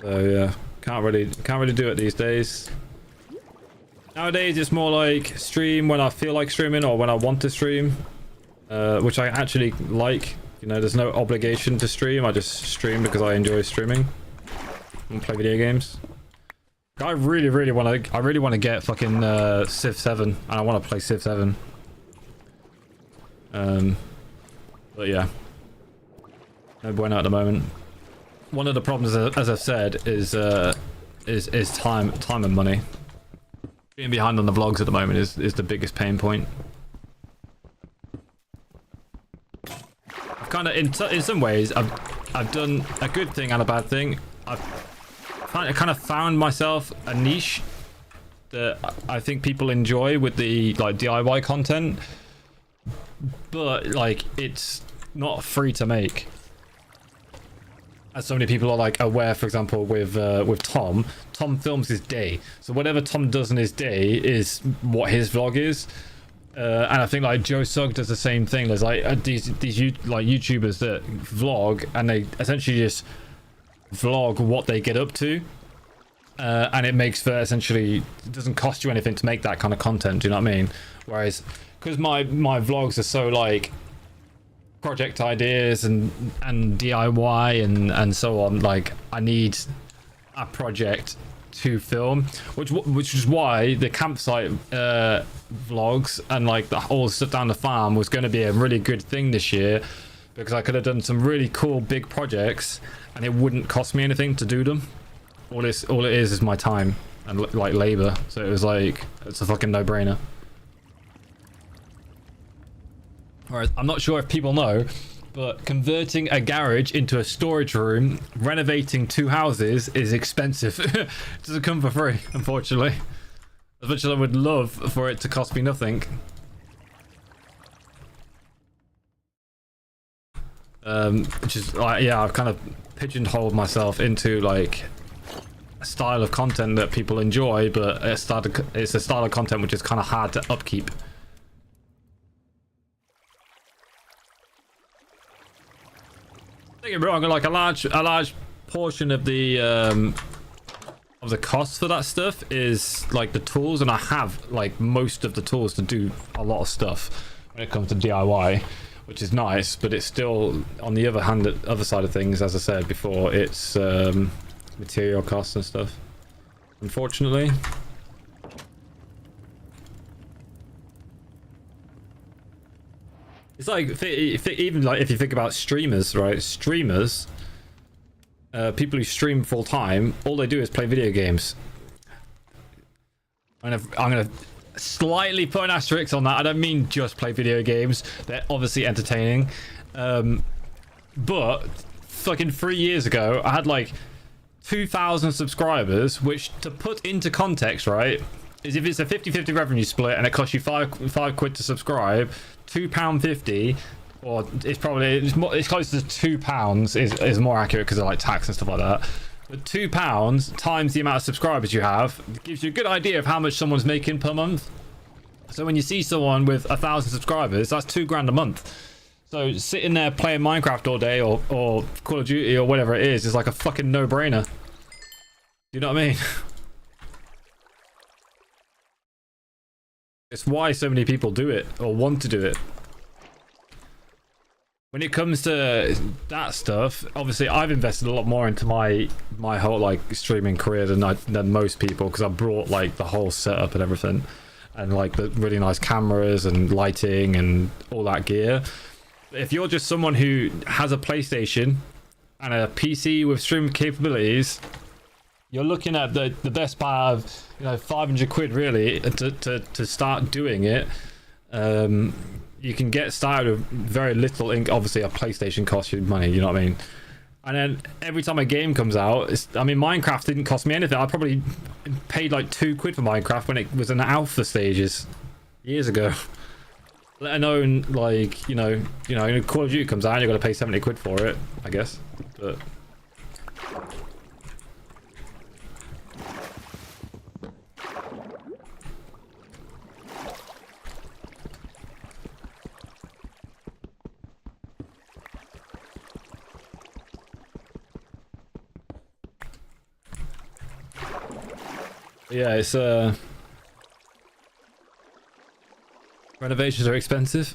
So yeah, can't really do it these days. Nowadays it's more like stream when I feel like streaming or when I want to stream, which I actually like. You know, there's no obligation to stream. I just stream because I enjoy streaming and play video games. I really want to get fucking Civ 7, and I want to play Civ 7. But yeah, no bueno at the moment. One of the problems, as I've said, is time and money. Being behind on the vlogs at the moment is the biggest pain point. I've kind of, in some ways, I've done a good thing and a bad thing. I've kind of found myself a niche that I think people enjoy with the like DIY content, but like it's not free to make. As so many people are like aware, for example, with Tom films his day, so whatever Tom does in his day is what his vlog is. And I think like Joe Sugg does the same thing. There's like these like YouTubers that vlog, and they essentially just vlog what they get up to, and it makes for essentially, it doesn't cost you anything to make that kind of content. Do you know what I mean? Whereas because my vlogs are so like project ideas and DIY and so on, like I need a project to film, which is why the campsite vlogs and like the whole stuff down the farm was going to be a really good thing this year, because I could have done some really cool big projects and it wouldn't cost me anything to do them. All it is my time and like labor, so it was like, it's a fucking no-brainer. Alright, I'm not sure if people know, but converting a garage into a storage room, renovating 2 houses is expensive. It doesn't come for free, unfortunately. As much as I would love for it to cost me nothing. Which is like, yeah, I've kind of pigeonholed myself into like a style of content that people enjoy, but it's a style of content which is kind of hard to upkeep. Don't get me wrong, like a large portion of the cost for that stuff is like the tools, and I have like most of the tools to do a lot of stuff when it comes to DIY, which is nice, but it's still, on the other hand, the other side of things, as I said before, it's material costs and stuff, unfortunately. It's like, even like if you think about streamers, right? Streamers, people who stream full time, all they do is play video games. I'm gonna slightly put an asterisk on that. I don't mean just play video games. They're obviously entertaining. But fucking 3 years ago, I had like 2,000 subscribers, which, to put into context, right, is if it's a 50-50 revenue split and it costs you five quid to subscribe, £2.50, or it's closer to £2 is more accurate because of like tax and stuff like that. But £2 times the amount of subscribers you have gives you a good idea of how much someone's making per month. So when you see someone with 1,000 subscribers, that's £2 a month. So sitting there playing Minecraft all day or Call of Duty or whatever it is like a fucking no-brainer. You know what I mean? It's why so many people do it or want to do it. When it comes to that stuff, obviously I've invested a lot more into my whole like streaming career than most people, because I brought like the whole setup and everything, and like the really nice cameras and lighting and all that gear. If you're just someone who has a PlayStation and a PC with streaming capabilities, you're looking at the best part of, you know, 500 quid really to start doing it. You can get started with very little. Obviously a PlayStation costs you money, you know what I mean? And then every time a game comes out, I mean, Minecraft didn't cost me anything. I probably paid like 2 quid for Minecraft when it was in the alpha stages years ago. let alone like you know Call of Duty comes out and you're gonna pay 70 quid for it, I guess. But yeah, it's renovations are expensive.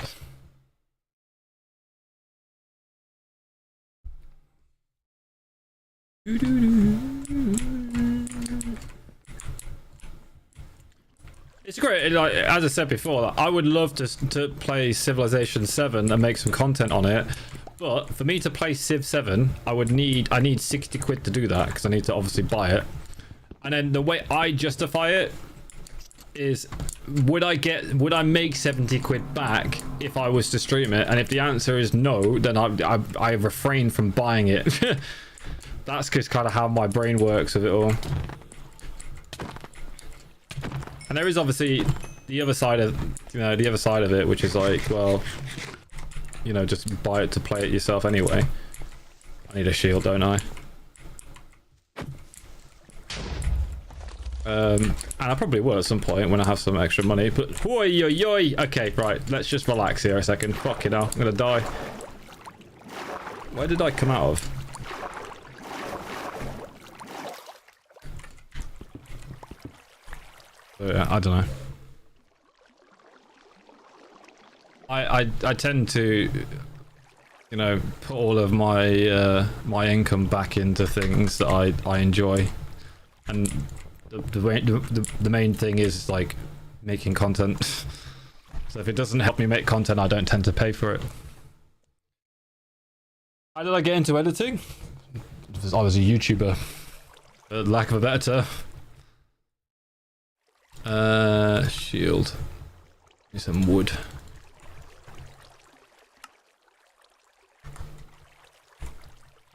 It's great. Like as I said before, like, I would love to play Civilization 7 and make some content on it. But for me to play Civ 7, I need 60 quid to do that because I need to obviously buy it. And then the way I justify it is, would I make 70 quid back if I was to stream it? And if the answer is no, then I refrain from buying it. That's just kind of how my brain works with it all. And there is obviously the other side of it, which is like, well, just buy it to play it yourself anyway. I need a shield, don't I? And I probably will at some point when I have some extra money, but oi, oi, oi. Okay, right, let's just relax here a second. Fucking hell, I'm gonna die. Where did I come out of? I don't know. I tend to, put all of my my income back into things that I enjoy, and the main thing is like making content. So if it doesn't help me make content, I don't tend to pay for it. How did I get into editing? I was a YouTuber, for lack of a better term. Shield. Need some wood.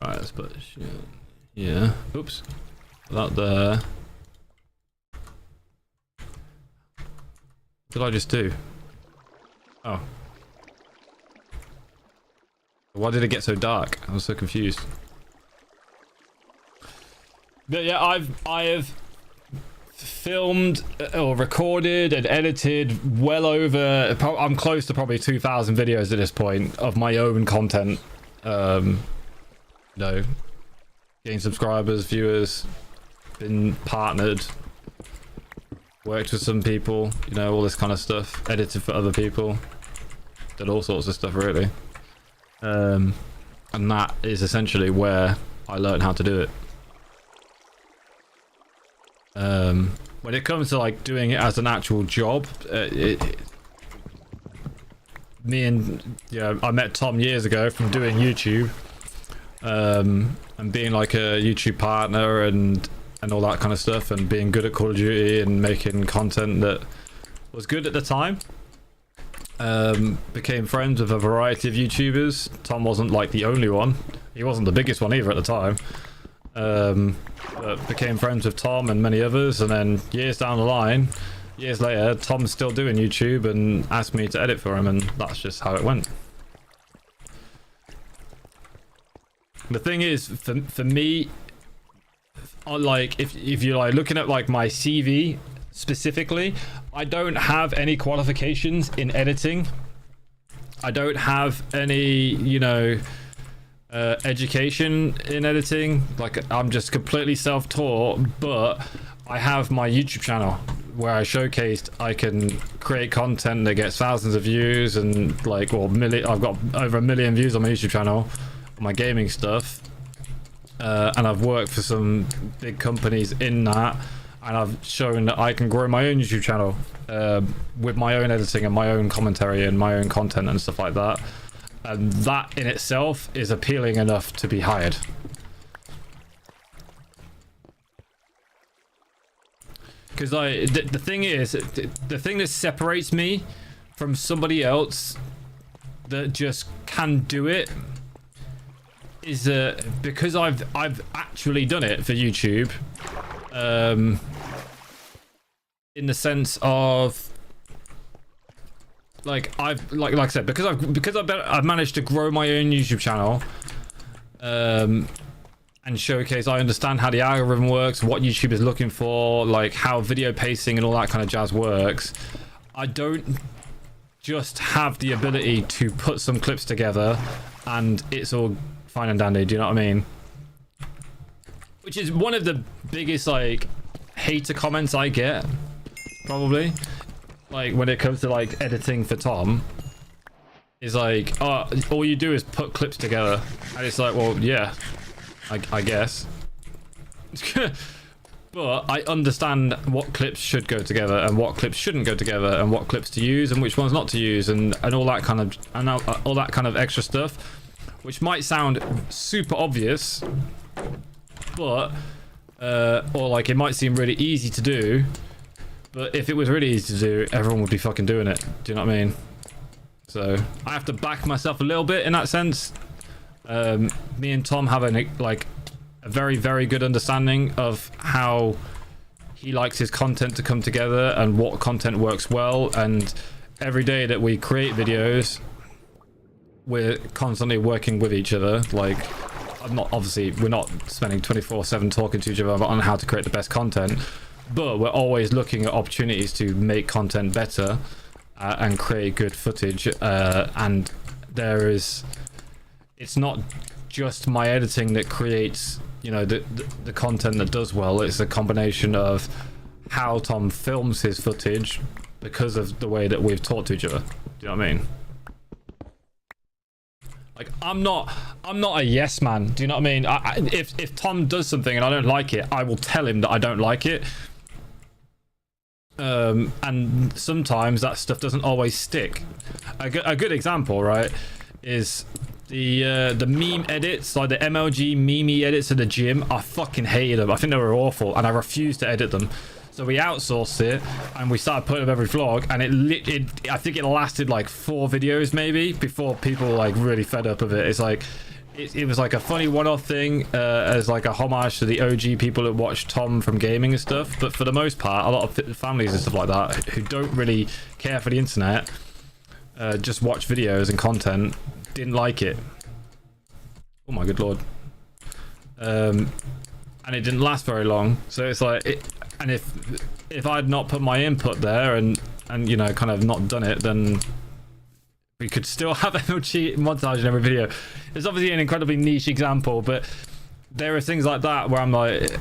Alright, let's put shield. Yeah. Oops. Put that there. What did I just do? Oh. Why did it get so dark? I was so confused. But yeah, I have filmed or recorded and edited well over, I'm close to probably 2,000 videos at this point of my own content. Gained subscribers, viewers, been partnered, worked with some people, all this kind of stuff, edited for other people, did all sorts of stuff really. And that is essentially where I learned how to do it. When it comes to like doing it as an actual job, I met Tom years ago from doing YouTube, and being like a YouTube partner and all that kind of stuff, and being good at Call of Duty and making content that was good at the time. Became friends with a variety of YouTubers. Tom wasn't like the only one. He wasn't the biggest one either at the time. But became friends with Tom and many others, and then years down the line, years later, Tom's still doing YouTube and asked me to edit for him, and that's just how it went. The thing is, for me, like if you're like looking at like my CV specifically, I don't have any qualifications in editing. I don't have any, education in editing. Like I'm just completely self-taught, but I have my YouTube channel where I showcased I can create content that gets thousands of views and like, I've got over 1 million views on my YouTube channel, my gaming stuff, and I've worked for some big companies in that, and I've shown that I can grow my own YouTube channel with my own editing and my own commentary and my own content and stuff like that. And that in itself is appealing enough to be hired. Because the thing is, the thing that separates me from somebody else that just can do it is because I've actually done it for YouTube, in the sense of like I said, because I've managed to grow my own YouTube channel, and showcase I understand how the algorithm works, what YouTube is looking for, like how video pacing and all that kind of jazz works. I don't just have the ability to put some clips together and it's all fine and dandy. Do you know what I mean? Which is one of the biggest like hater comments I get, probably, like when it comes to like editing for Tom, is like, oh, all you do is put clips together. And it's like, well, yeah, I guess. But I understand what clips should go together and what clips shouldn't go together and what clips to use and which ones not to use and all that kind of extra stuff, which might sound super obvious, but or like it might seem really easy to do, but if it was really easy to do, everyone would be fucking doing it. Do you know what I mean? So I have to back myself a little bit in that sense. Me and Tom have a very, very good understanding of how he likes his content to come together and what content works well, and every day that we create videos we're constantly working with each other. Like, we're not spending 24/7 talking to each other on how to create the best content, but we're always looking at opportunities to make content better and create good footage, and it's not just my editing that creates, you know, the content that does well. It's a combination of how Tom films his footage because of the way that we've talked to each other. Do you know what I mean? Like, I'm not a yes man. Do you know what I mean? If Tom does something and I don't like it, I will tell him that I don't like it. And sometimes that stuff doesn't always stick. A good example, right, is the meme edits, like the MLG meme edits at the gym. I fucking hated them. I think they were awful, and I refused to edit them. So we outsourced it, and we started putting up every vlog, and I think it lasted like 4 videos maybe before people like really fed up of it. It's like it was like a funny one-off thing, as like a homage to the OG people that watch Tom from gaming and stuff. But for the most part, a lot of families and stuff like that who don't really care for the internet, just watch videos and content, didn't like it. Oh my good lord. And it didn't last very long. So it's like and if I'd not put my input there and you know, kind of not done it, then we could still have MLG montage in every video. It's obviously an incredibly niche example, but there are things like that where I'm like,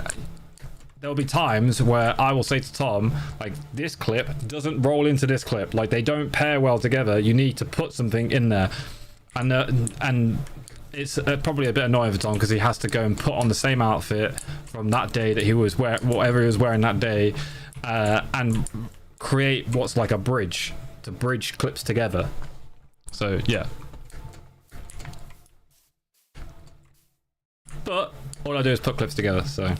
there'll be times where I will say to Tom, like, this clip doesn't roll into this clip, like they don't pair well together, you need to put something in there. And it's probably a bit annoying for Tom because he has to go and put on the same outfit from that day that he was wearing, whatever he was wearing that day, and create what's like a bridge to bridge clips together. So yeah, but all I do is put clips together. So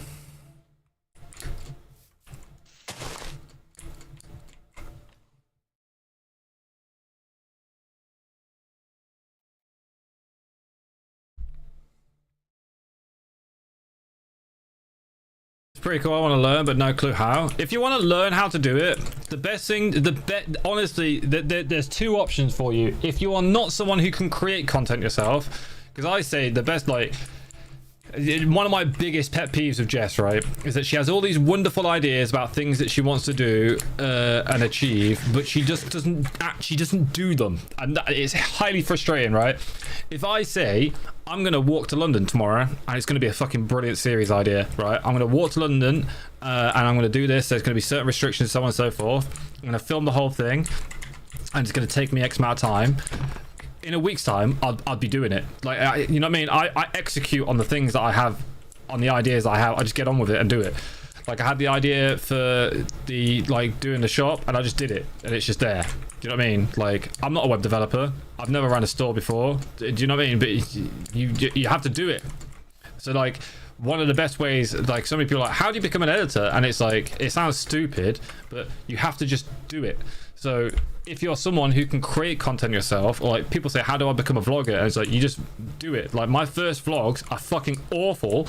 pretty cool. I want to learn, but no clue how. If you want to learn how to do it, the best thing, honestly, there's 2 options for you. If you are not someone who can create content yourself, because I say the best, like, one of my biggest pet peeves of Jess, right, is that she has all these wonderful ideas about things that she wants to do and achieve, but she just doesn't do them, and it's highly frustrating, right? If I say I'm gonna walk to London tomorrow and it's gonna be a fucking brilliant series idea, right? I'm gonna walk to London and I'm gonna do this. There's gonna be certain restrictions, so on and so forth. I'm gonna film the whole thing, and it's gonna take me X amount of time. In a week's time, I'd be doing it. Like, you know what I mean? I execute on the things that I have, on the ideas I have. I just get on with it and do it. Like, I had the idea for the, like, doing the shop, and I just did it, and it's just there. Do you know what I mean? Like, I'm not a web developer. I've never run a store before. Do you know what I mean? But you have to do it. So, like, one of the best ways, like so many people are like, how do you become an editor? And it's like, it sounds stupid, but you have to just do it. So if you're someone who can create content yourself, or like people say, how do I become a vlogger? And it's like, you just do it. Like my first vlogs are fucking awful,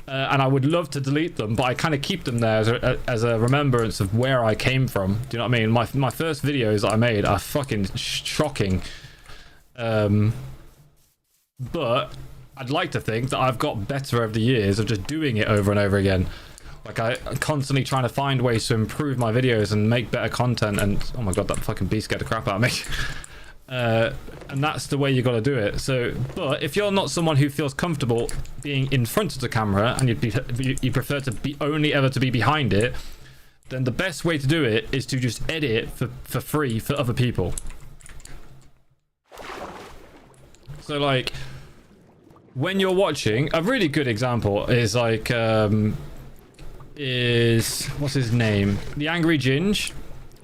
and I would love to delete them, but I kind of keep them there as a remembrance of where I came from. Do you know what I mean? My first videos that I made are fucking shocking. But I'd like to think that I've got better over the years of just doing it over and over again. Like I'm constantly trying to find ways to improve my videos and make better content, and oh my god, that fucking beast scared the crap out of me. And that's the way you got to do it. So, but if you're not someone who feels comfortable being in front of the camera and you prefer to be only ever to be behind it, then the best way to do it is to just edit for free for other people. So like when you're watching, a really good example is like what's his name, the Angry Ginge.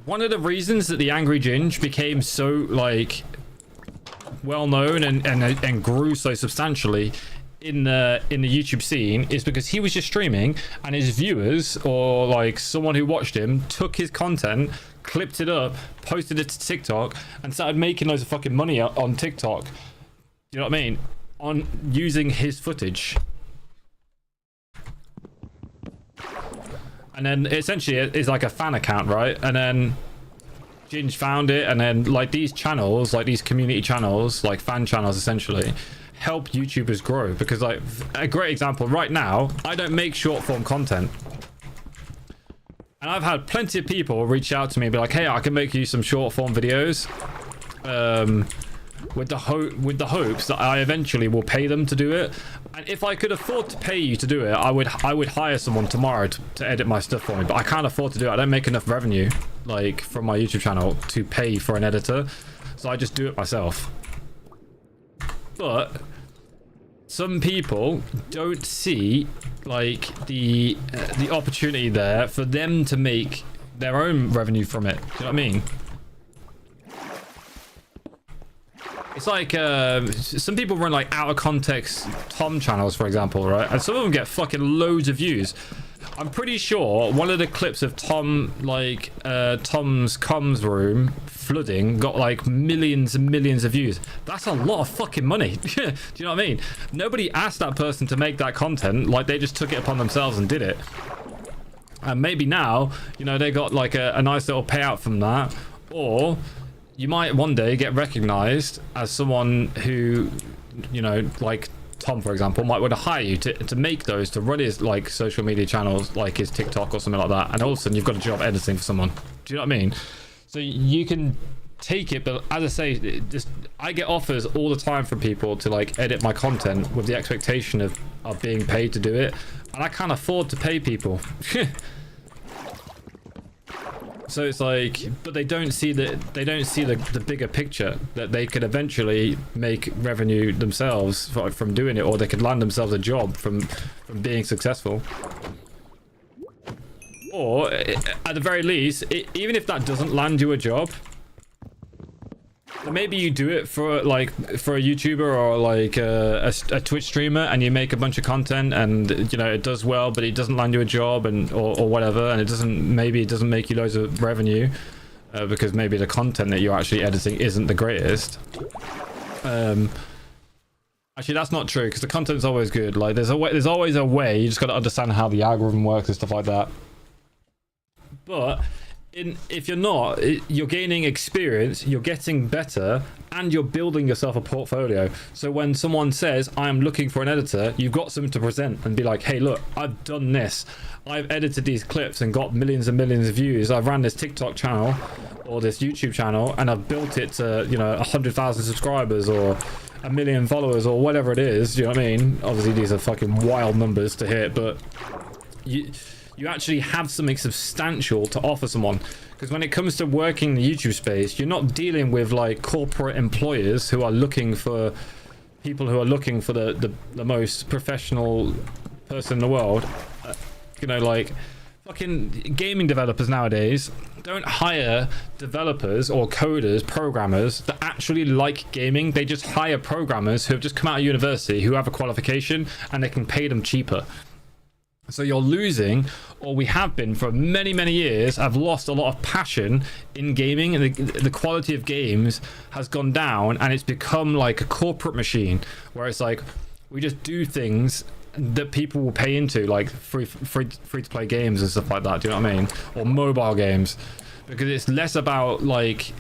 One of the reasons that the Angry Ginge became so like well known and grew so substantially in the YouTube scene is because he was just streaming, and his viewers or like someone who watched him took his content, clipped it up, posted it to TikTok, and started making loads of fucking money on TikTok. You know what I mean? On using his footage. And then essentially it's like a fan account, right? And then Ginge found it, and then like these channels, like these community channels, like fan channels essentially, help YouTubers grow. Because like a great example right now, I don't make short form content. And I've had plenty of people reach out to me and be like, hey, I can make you some short form videos. With the hopes that I eventually will pay them to do it. And if I could afford to pay you to do it, I would hire someone tomorrow to edit my stuff for me, but I can't afford to do it. I don't make enough revenue like from my YouTube channel to pay for an editor, so I just do it myself. But some people don't see like the opportunity there for them to make their own revenue from it. Do you know what I mean? It's like some people run like out of context Tom channels, for example, right? And some of them get fucking loads of views. I'm pretty sure one of the clips of Tom, like Tom's comms room flooding, got like millions and millions of views. That's a lot of fucking money. Do you know what I mean? Nobody asked that person to make that content. Like they just took it upon themselves and did it. And maybe now, you know, they got like a nice little payout from that, or you might one day get recognized as someone who, you know, like Tom, for example, might want to hire you to make those, to run his like social media channels, like his TikTok or something like that. And all of a sudden you've got a job editing for someone. Do you know what I mean? So you can take it, but as I say, I get offers all the time from people to like edit my content with the expectation of being paid to do it. And I can't afford to pay people. So it's like, but they don't see the bigger picture, that they could eventually make revenue themselves from doing it, or they could land themselves a job from being successful. Or at the very least, even if that doesn't land you a job, maybe you do it for a YouTuber or like a Twitch streamer, and you make a bunch of content, and you know it does well, but it doesn't land you a job, and or whatever, and it doesn't make you loads of revenue because maybe the content that you're actually editing isn't the greatest. Actually, that's not true, because the content is always good. Like there's always a way. You just got to understand how the algorithm works and stuff like that. But if you're not, you're gaining experience, you're getting better, and you're building yourself a portfolio. So when someone says, I'm looking for an editor, you've got something to present and be like, hey, look, I've done this. I've edited these clips and got millions and millions of views. I've ran this TikTok channel or this YouTube channel, and I've built it to, you know, 100,000 subscribers or 1 million followers or whatever it is. You know what I mean? Obviously, these are fucking wild numbers to hit, but you actually have something substantial to offer someone. Because when it comes to working in the YouTube space, you're not dealing with like corporate employers who are looking for people who are looking for the most professional person in the world. You know, like fucking gaming developers nowadays don't hire developers or coders, programmers that actually like gaming. They just hire programmers who have just come out of university, who have a qualification, and they can pay them cheaper. So you're losing, or we have been for many, many years, have lost a lot of passion in gaming, and the quality of games has gone down, and it's become like a corporate machine where it's like we just do things that people will pay into, like free to play games and stuff like that. Do you know what I mean? Or mobile games, because it's less about like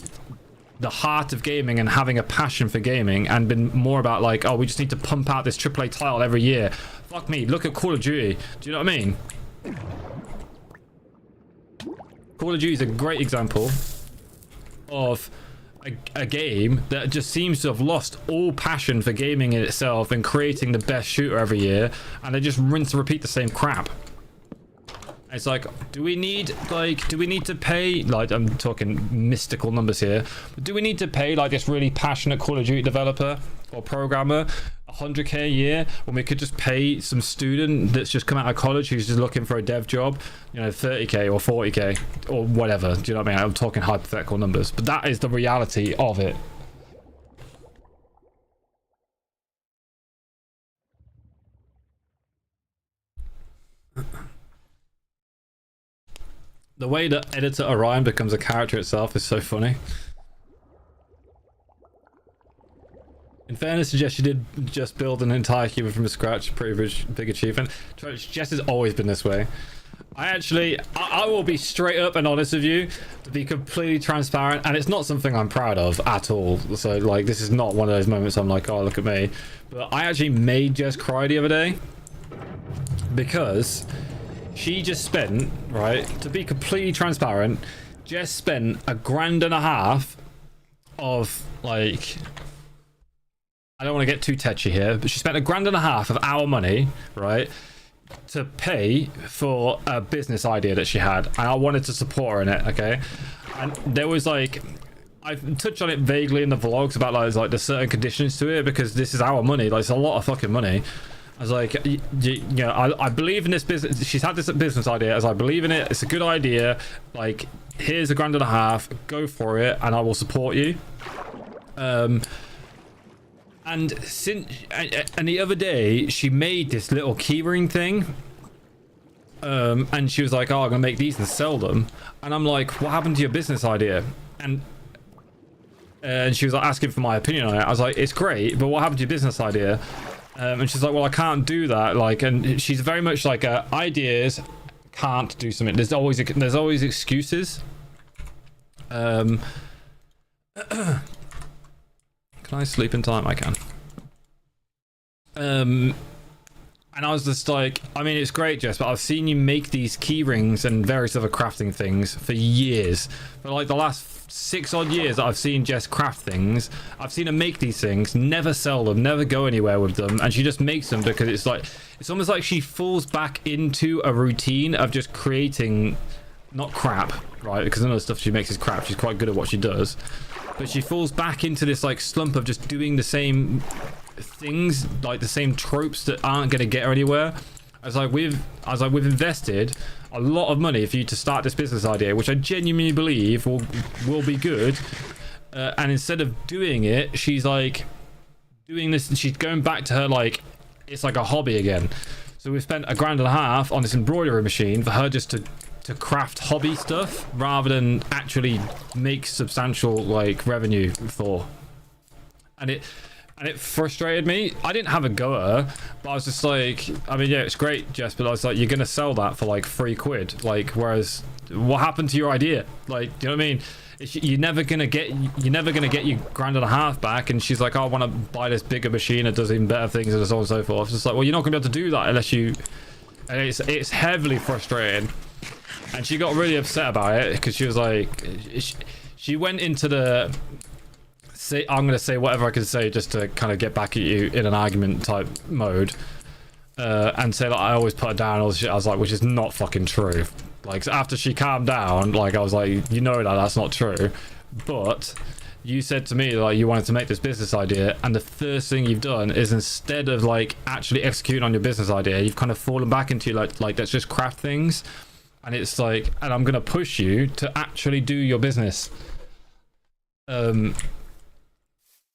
the heart of gaming and having a passion for gaming, and been more about like, oh, we just need to pump out this AAA title every year. Fuck me, look at Call of Duty. Do you know what I mean? Call of Duty is a great example of a game that just seems to have lost all passion for gaming in itself and creating the best shooter every year, and they just rinse and repeat the same crap. It's like, do we need to pay, like, I'm talking mystical numbers here, but do we need to pay like this really passionate Call of Duty developer or programmer $100k a year when we could just pay some student that's just come out of college who's just looking for a dev job, you know, 30k or 40k or whatever? Do you know what I mean? I'm talking hypothetical numbers, but that is the reality of it. The way that editor Orion becomes a character itself is so funny. In fairness to Jess, she did just build an entire human from scratch. Pretty big achievement. Jess has always been this way. I will be straight up and honest with you, to be completely transparent, and it's not something I'm proud of at all. So like, this is not one of those moments I'm like, oh, look at me. But I actually made Jess cry the other day because she just spent, right, to be completely transparent, Jess spent $1.5 grand of, like, I don't want to get too tetchy here, but she spent $1.5 grand of our money, right, to pay for a business idea that she had, and I wanted to support her in it, okay? And there was like, I've touched on it vaguely in the vlogs about like there's certain conditions to it, because this is our money, like it's a lot of fucking money. I was like, you know, I believe in this business. She's had this business idea. As I believe in it, it's a good idea. Like, here's $1.5 grand. Go for it, and I will support you. And the other day, she made this little keyring thing. And she was like, "Oh, I'm gonna make these and sell them." And I'm like, "What happened to your business idea?" And she was like asking for my opinion on it. I was like, "It's great, but what happened to your business idea?" And she's like, well, I can't do that. Like, and she's very much like, ideas, can't do something. There's always excuses. Can I sleep in time? I can. And I was just like, I mean, it's great, Jess, but I've seen you make these key rings and various other crafting things for years. For like the last 6 odd years that I've seen Jess craft things, I've seen her make these things, never sell them, never go anywhere with them, and she just makes them because it's like, it's almost like she falls back into a routine of just creating, not crap, right, because none of the stuff she makes is crap. She's quite good at what she does, but she falls back into this like slump of just doing the same things, like the same tropes that aren't going to get her anywhere. We've invested a lot of money for you to start this business idea, which I genuinely believe will be good, and instead of doing it, she's like doing this, and she's going back to her, like, it's like a hobby again. So we've spent $1.5 grand on this embroidery machine for her just to craft hobby stuff rather than actually make substantial like revenue for. And it frustrated me. I didn't have a go at her, but I was just like, I mean, yeah, it's great, Jess, but I was like, you're gonna sell that for like £3. Like, whereas what happened to your idea? Like, do you know what I mean? You're never gonna get your $1.5 grand back. And she's like, oh, I want to buy this bigger machine that does even better things, and so on and so forth. It's just like, well, you're not gonna be able to do that unless you. And it's heavily frustrating. And she got really upset about it because she was like, she went into the. I'm going to say whatever I can say just to kind of get back at you in an argument type mode, and say that I always put her down, all this shit. I was like, which is not fucking true. Like, so after she calmed down, like, I was like, you know that's not true. But you said to me, like, you wanted to make this business idea, and the first thing you've done is, instead of like actually executing on your business idea, you've kind of fallen back into like let's just craft things. And it's like, and I'm going to push you to actually do your business. And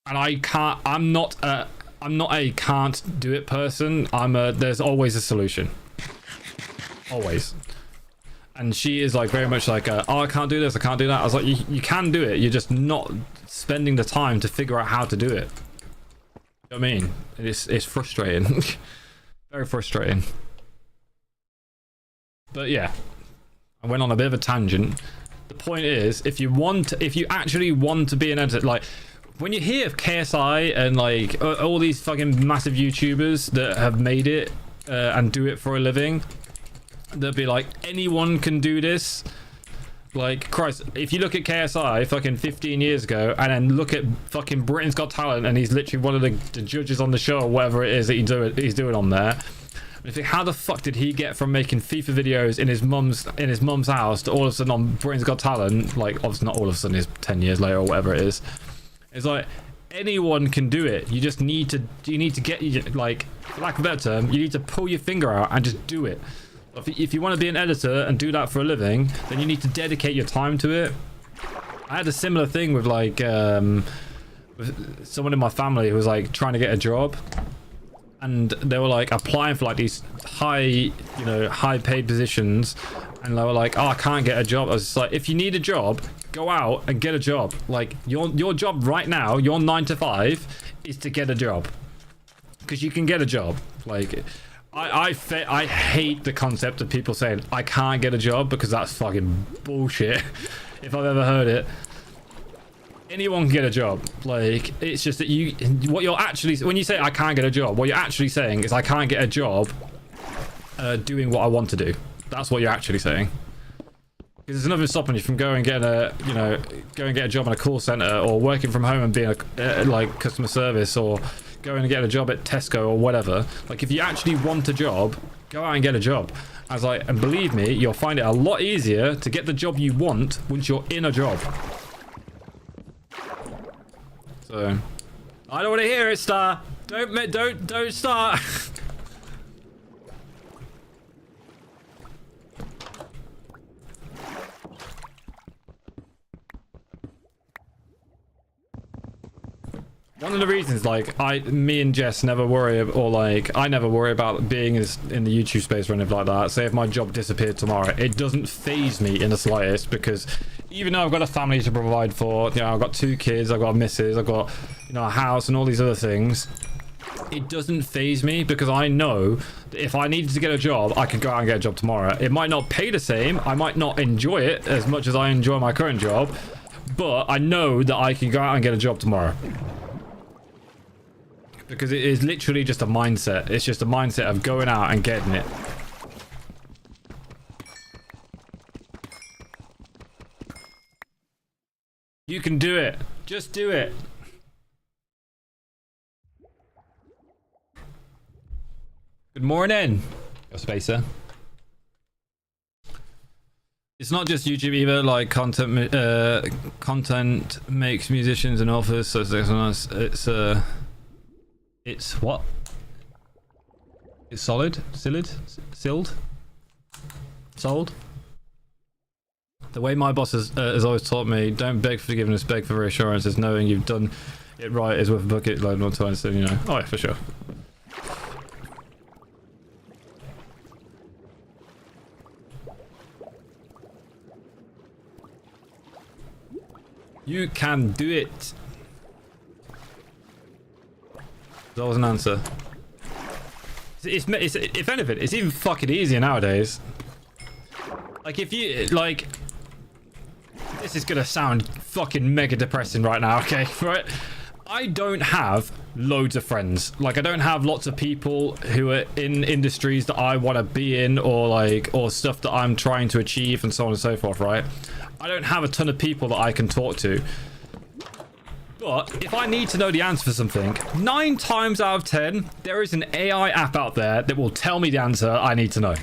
I'm not a can't do it person. There's always a solution. always. And she is like very much like, oh, I can't do this, I can't do that. I was like, you can do it, you're just not spending the time to figure out how to do it. You know what I mean? It's frustrating. Very frustrating. But yeah, I went on a bit of a tangent. The point is, if you actually want to be an editor, like when you hear of KSI and like all these fucking massive YouTubers that have made it and do it for a living, they'll be like, anyone can do this. Like, Christ, if you look at KSI fucking 15 years ago and then look at fucking Britain's Got Talent and he's literally one of the judges on the show or whatever it is that he's doing on there. You think, how the fuck did he get from making FIFA videos in his mum's house to all of a sudden on Britain's Got Talent? Like, obviously not all of a sudden, it's 10 years later or whatever it is. It's like, anyone can do it. You just need to get, like, for lack of a better term, you need to pull your finger out and just do it. If you want to be an editor and do that for a living, then you need to dedicate your time to it. I had a similar thing with like with someone in my family who was like trying to get a job, and they were like applying for like these high paid positions, and they were like, oh, I can't get a job. I was just like, if you need a job, go out and get a job. Like your job right now, your 9 to 5 is to get a job, because you can get a job. Like I hate the concept of people saying I can't get a job, because that's fucking bullshit if I've ever heard it. Anyone can get a job. Like, it's just that what you're actually, when you say I can't get a job, what you're actually saying is I can't get a job doing what I want to do. That's what you're actually saying. Because there's nothing stopping you from going and getting a job in a call center, or working from home and being like customer service, or going and get a job at Tesco or whatever. Like, if you actually want a job, go out and get a job. And believe me, you'll find it a lot easier to get the job you want once you're in a job. So, I don't want to hear it, Star. Don't start. One of the reasons, like, me and Jess never worry, or like, I never worry about being in the YouTube space or anything like that. Say if my job disappeared tomorrow, it doesn't faze me in the slightest, because even though I've got a family to provide for, you know, I've got 2 kids, I've got a missus, I've got, you know, a house and all these other things, it doesn't faze me, because I know that if I needed to get a job, I could go out and get a job tomorrow. It might not pay the same, I might not enjoy it as much as I enjoy my current job, but I know that I can go out and get a job tomorrow. Because it is literally just a mindset. It's just a mindset of going out and getting it. You can do it. Just do it. Good morning, your spacer. It's not just YouTube either. Like, content makes musicians and authors. So it's what? It's solid? Sold? The way my boss has always taught me, don't beg for forgiveness, beg for reassurance, is knowing you've done it right is worth a bucket load more times than, you know. Oh yeah, for sure. You can do it. That was an answer. It's if anything, it's even fucking easier nowadays. Like, if you, like, this is gonna sound fucking mega depressing right now, okay? Right? I don't have loads of friends. Like, I don't have lots of people who are in industries that I want to be in, or stuff that I'm trying to achieve, and so on and so forth, right? I don't have a ton of people that I can talk to. But if I need to know the answer for something, 9 times out of 10, there is an AI app out there that will tell me the answer I need to know.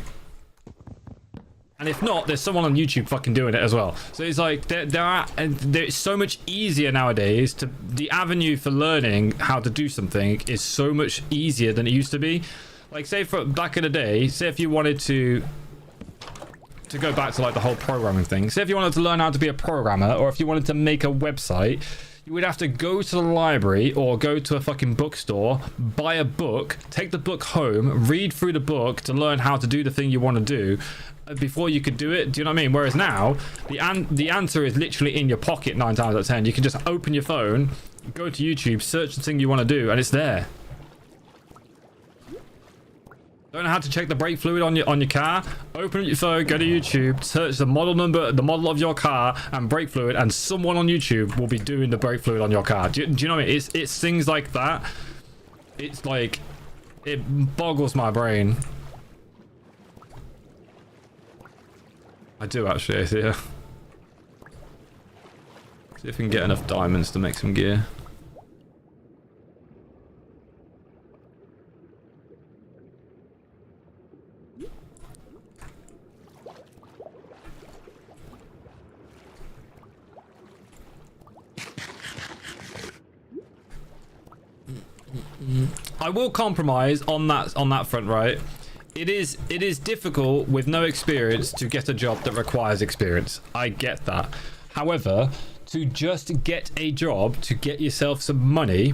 And if not, there's someone on YouTube fucking doing it as well. So it's like, it's so much easier nowadays. The avenue for learning how to do something is so much easier than it used to be. Like, say for back in the day, say if you wanted to go back to like the whole programming thing. Say if you wanted to learn how to be a programmer, or if you wanted to make a website, You would have to go to the library or go to a fucking bookstore, buy a book, take the book home, read through the book to learn how to do the thing you want to do before you could do it. Do you know what I mean? Whereas now, the answer is literally in your pocket 9 times out of 10. You can just open your phone, go to YouTube, search the thing you want to do, and it's there. Don't know how to check the brake fluid on your car? Open up your phone, go to YouTube, search the model number, the model of your car, and brake fluid, and someone on YouTube will be doing the brake fluid on your car. Do you know what I mean? It's things like that. It's like, it boggles my brain. I do actually, yeah. See if we can get enough diamonds to make some gear. I will compromise on that front, right? It is difficult with no experience to get a job that requires experience. I get that. However, to just get a job to get yourself some money,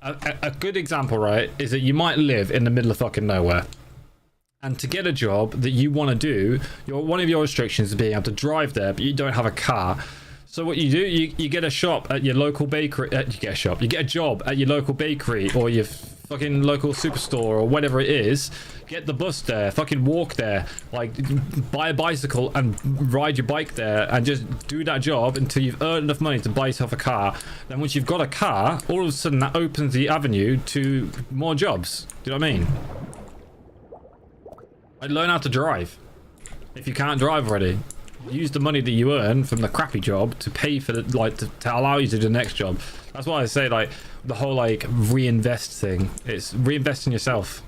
a good example, right, is that you might live in the middle of fucking nowhere. And to get a job that you want to do, one of your restrictions is being able to drive there, but you don't have a car. So what you do, you get a shop at your local bakery. You get a job at your local bakery or your fucking local superstore or whatever it is. Get the bus there, fucking walk there, like buy a bicycle and ride your bike there and just do that job until you've earned enough money to buy yourself a car. Then once you've got a car, all of a sudden that opens the avenue to more jobs. Do you know what I mean? I'd learn how to drive. If you can't drive already, use the money that you earn from the crappy job to pay for the to allow you to do the next job. That's why I say like the whole like reinvest thing. It's reinvest in yourself.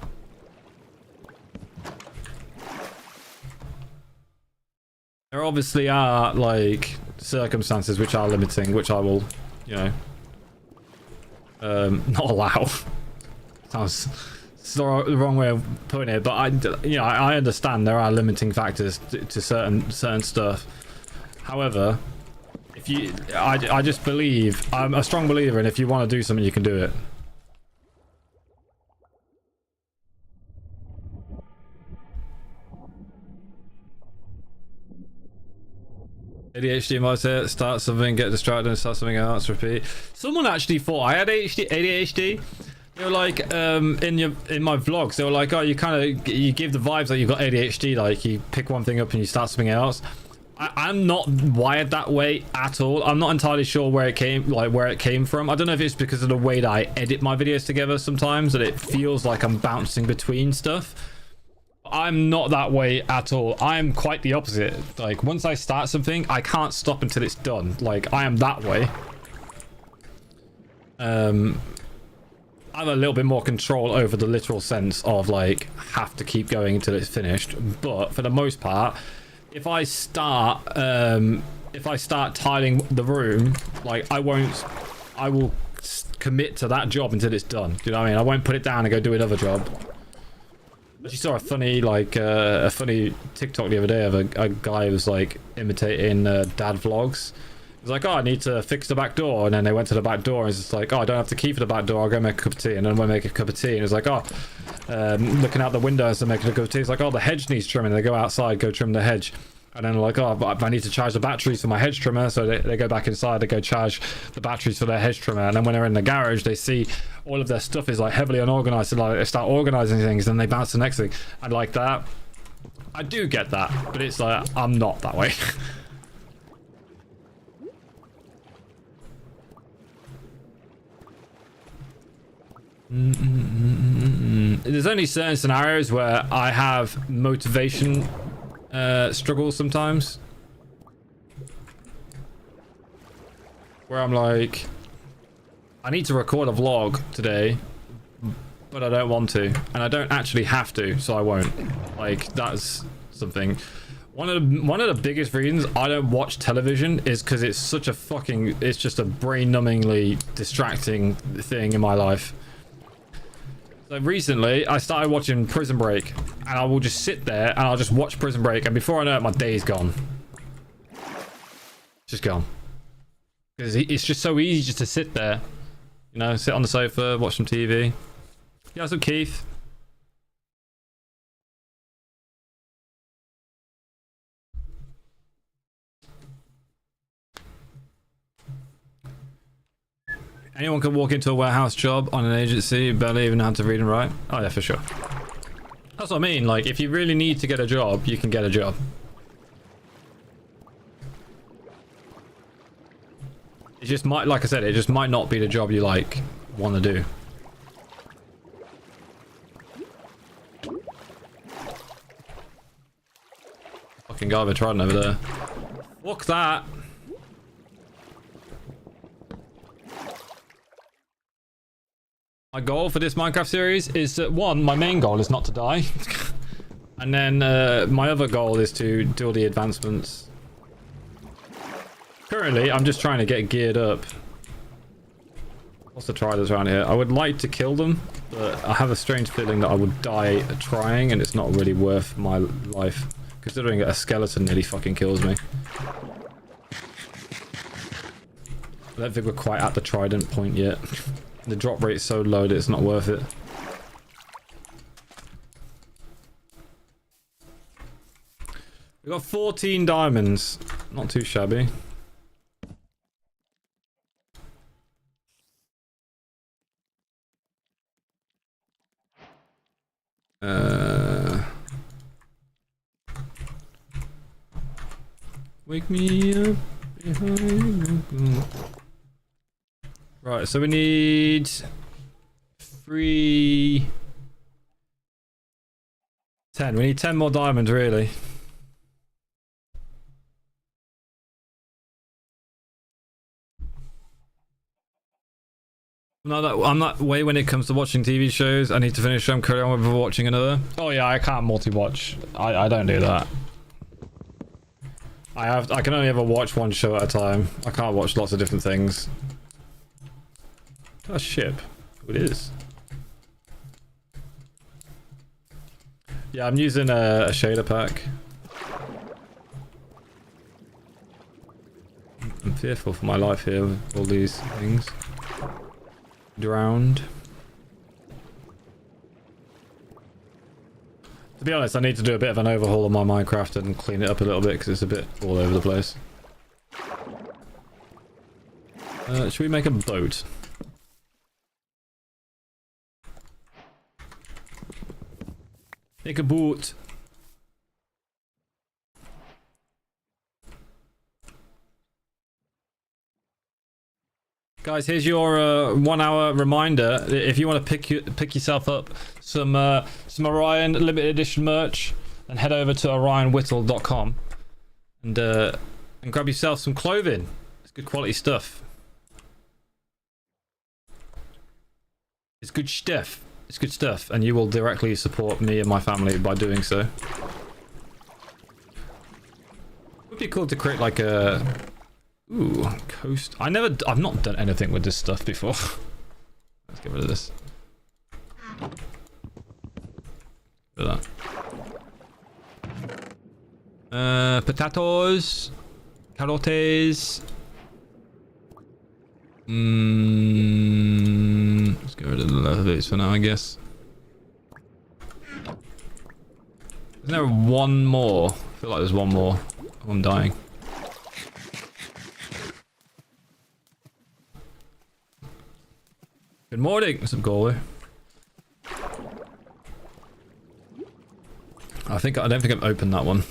There obviously are like circumstances which are limiting, which I will, you know, not allow. Sounds the wrong way of putting it, but I understand there are limiting factors to certain stuff. However, if you, I just believe, I'm a strong believer in if you want to do something, you can do it. ADHD might say start something, get distracted, and start something else, repeat. Someone actually thought I had ADHD. They were like, in my vlogs, they were like, oh, you give the vibes that you've got ADHD, like you pick one thing up and you start something else. I'm not wired that way at all. I'm not entirely sure where it came from. I don't know if it's because of the way that I edit my videos together sometimes, that it feels like I'm bouncing between stuff. I'm not that way at all. I'm quite the opposite. Like, once I start something, I can't stop until it's done. Like, I am that way. I have a little bit more control over the literal sense of like have to keep going until it's finished, but for the most part, if I start tiling the room, like I will commit to that job until it's done. Do you know what I mean? I won't put it down and go do another job. But you saw a funny TikTok the other day of a guy who was like imitating dad vlogs. He's like, oh, I need to fix the back door, and then they went to the back door, and it's just like, oh, I don't have the key for the back door, I'll go make a cup of tea, and then we'll make a cup of tea, and it's like, oh, looking out the windows and making a cup of tea, it's like, oh, the hedge needs trimming, they go outside, go trim the hedge, and then like, oh, I need to charge the batteries for my hedge trimmer, so they go back inside, they go charge the batteries for their hedge trimmer, and then when they're in the garage, they see all of their stuff is like heavily unorganized, and like they start organizing things, and they bounce to the next thing, and like that. I do get that, but it's like, I'm not that way. There's only certain scenarios where I have motivation struggles sometimes, where I'm like, I need to record a vlog today, but I don't want to, and I don't actually have to, so I won't. Like, that's something. One of the biggest reasons I don't watch television is because it's such a fucking, it's just a brain-numbingly distracting thing in my life. So recently, I started watching Prison Break, and I will just sit there and I'll just watch Prison Break, and before I know it, my day's gone. Just gone. Because it's just so easy just to sit there. You know, sit on the sofa, watch some TV. Yeah, what's up, Keith? Anyone can walk into a warehouse job on an agency, barely even know how to read and write. Oh yeah, for sure. That's what I mean. Like, if you really need to get a job, you can get a job. It just might, like I said, it just might not be the job you like want to do. Fucking garbage riding over there. Fuck that. My goal for this Minecraft series is that, one, my main goal is not to die. And then my other goal is to do all the advancements. Currently, I'm just trying to get geared up. What's the triders around here? I would like to kill them, but I have a strange feeling that I would die trying, and it's not really worth my life. Considering a skeleton nearly fucking kills me. I don't think we're quite at the trident point yet. The drop rate's so low that it's not worth it. We got 14 diamonds. Not too shabby. Wake me up behind. Right, so we need 10. We need 10 more diamonds, really. I'm that way when it comes to watching TV shows. I need to finish them, carry on with watching another. Oh yeah, I can't multi-watch. I don't do that. I can only ever watch one show at a time. I can't watch lots of different things. A ship. It is. Yeah, I'm using a shader pack. I'm fearful for my life here with all these things. Drowned. To be honest, I need to do a bit of an overhaul of my Minecraft and clean it up a little bit because it's a bit all over the place. Should we make a boat? Make a boat. Guys, here's your 1 hour reminder. If you want to pick yourself up some Orion limited edition merch, then head over to orionwhittle.com and grab yourself some clothing. It's good quality stuff. It's good stuff. It's good stuff, and you will directly support me and my family by doing so. It would be cool to create like a coast. I've not done anything with this stuff before. Let's get rid of this. Look at that. Potatoes, carotes. Let's get rid of the leather boots for now, I guess. Isn't there one more? I feel like there's one more. I'm dying. Good morning. What's up, Galway? I don't think I've opened that one.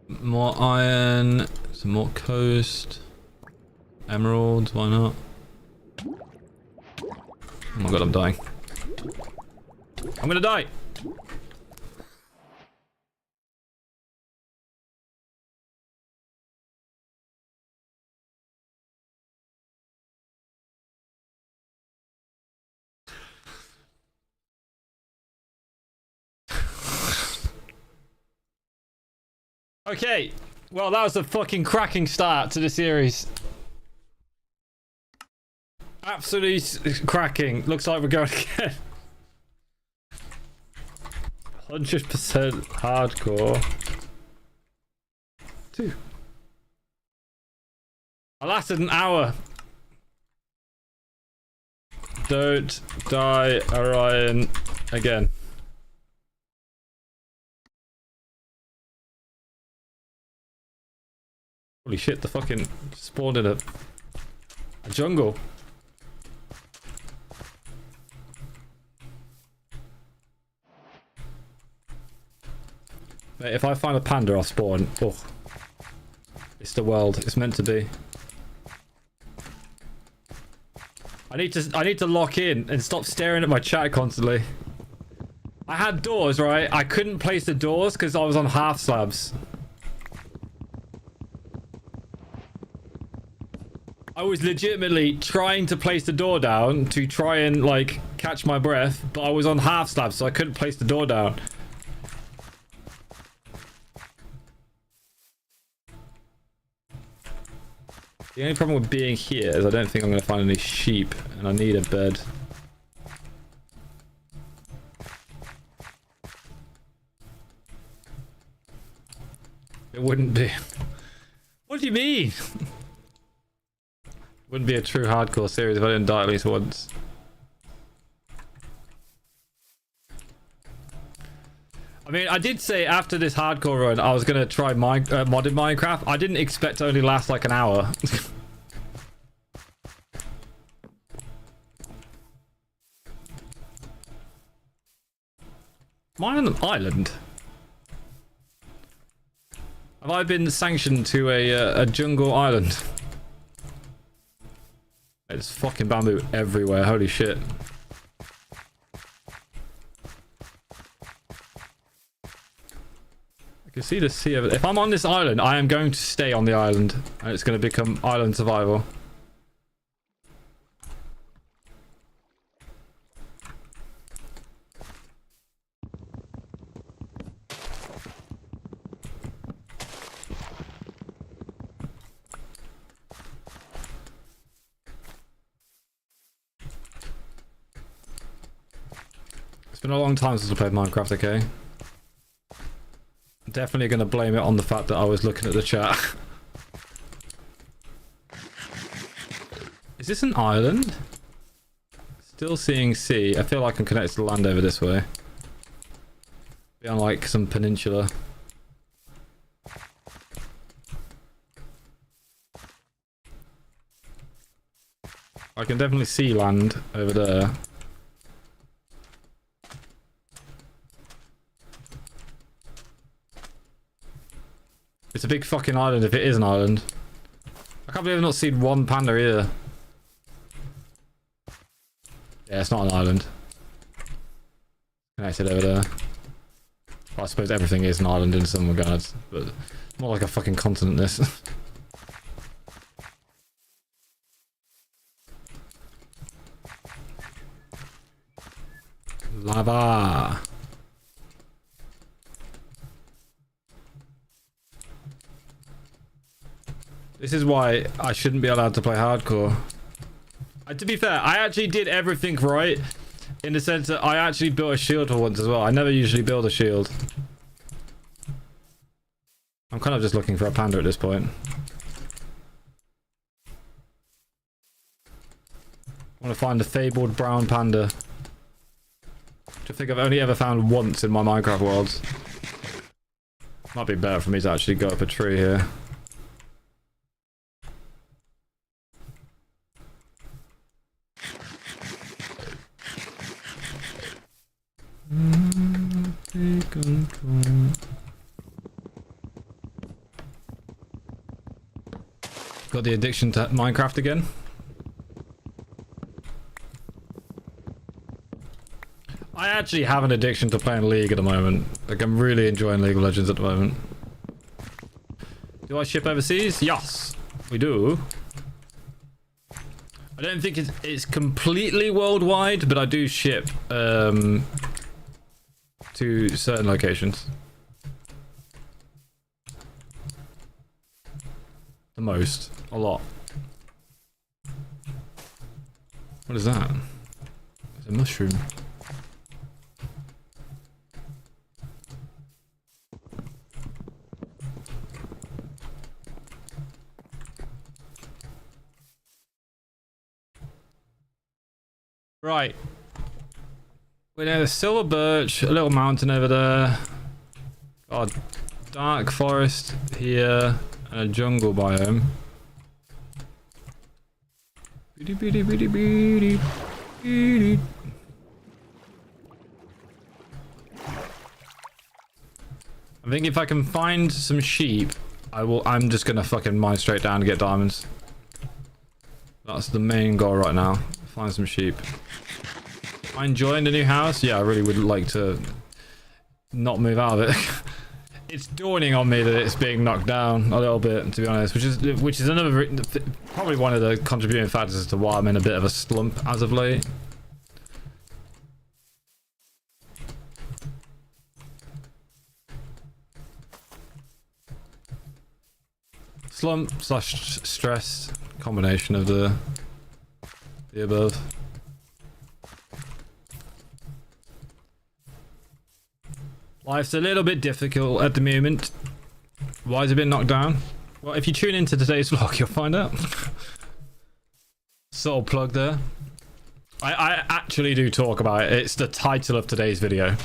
More iron, some more coast, emeralds, why not? Oh my god, I'm dying. I'm gonna die! Okay, well that was a fucking cracking start to the series. Absolutely cracking. Looks like we're going again. 100% hardcore. 2. I lasted an hour. Don't die, Orion, again. Holy shit, the fucking spawned in a jungle. Mate, if I find a panda, I'll spawn. Oh. It's the world. It's meant to be. I need to lock in and stop staring at my chat constantly. I had doors, right? I couldn't place the doors because I was on half slabs. I was legitimately trying to place the door down to try and like catch my breath, but I was on half slabs, so I couldn't place the door down. The only problem with being here is I don't think I'm going to find any sheep, and I need a bed. It wouldn't be... What do you mean? Wouldn't be a true hardcore series if I didn't die at least once. I mean, I did say after this hardcore run I was going to try modded Minecraft. I didn't expect to only last like an hour. Am I on an island? Have I been sanctioned to a jungle island? There's fucking bamboo everywhere, holy shit. I can see the sea of it. If I'm on this island, I am going to stay on the island. And it's going to become island survival. It's been a long time since I played Minecraft, okay? Definitely gonna blame it on the fact that I was looking at the chat. Is this an island? Still seeing sea. I feel like I'm connected to the land over this way. Be on like some peninsula. I can definitely see land over there. It's a big fucking island if it is an island. I can't believe I've not seen one panda either. Yeah, it's not an island. Connected over there. Well, I suppose everything is an island in some regards, but it's more like a fucking continent, this. Lava. This is why I shouldn't be allowed to play hardcore. To be fair, I actually did everything right in the sense that I actually built a shield for once as well. I never usually build a shield. I'm kind of just looking for a panda at this point. I want to find the fabled brown panda. Which I think I've only ever found once in my Minecraft worlds. Might be better for me to actually go up a tree here. Take control. Got the addiction to Minecraft again. I actually have an addiction to playing League at the moment. Like, I'm really enjoying League of Legends at the moment. Do I ship overseas? Yes, we do. I don't think it's completely worldwide, but I do ship to certain locations. The most. A lot. What is that? It's a mushroom. Right. We're near the silver birch, a little mountain over there. Got a dark forest here and a jungle biome. Beady, beady, beady, beady, beady. I think if I can find some sheep, I'm just gonna fucking mine straight down to get diamonds. That's the main goal right now. Find some sheep. Am I enjoying the new house? Yeah, I really would like to not move out of it. It's dawning on me that it's being knocked down a little bit, to be honest, which is another probably one of the contributing factors as to why I'm in a bit of a slump as of late. Slump / stress, combination of the above. Life's a little bit difficult at the moment. Why is it been knocked down? Well, if you tune into today's vlog, you'll find out. Sort of plug there. I actually do talk about it. It's the title of today's video.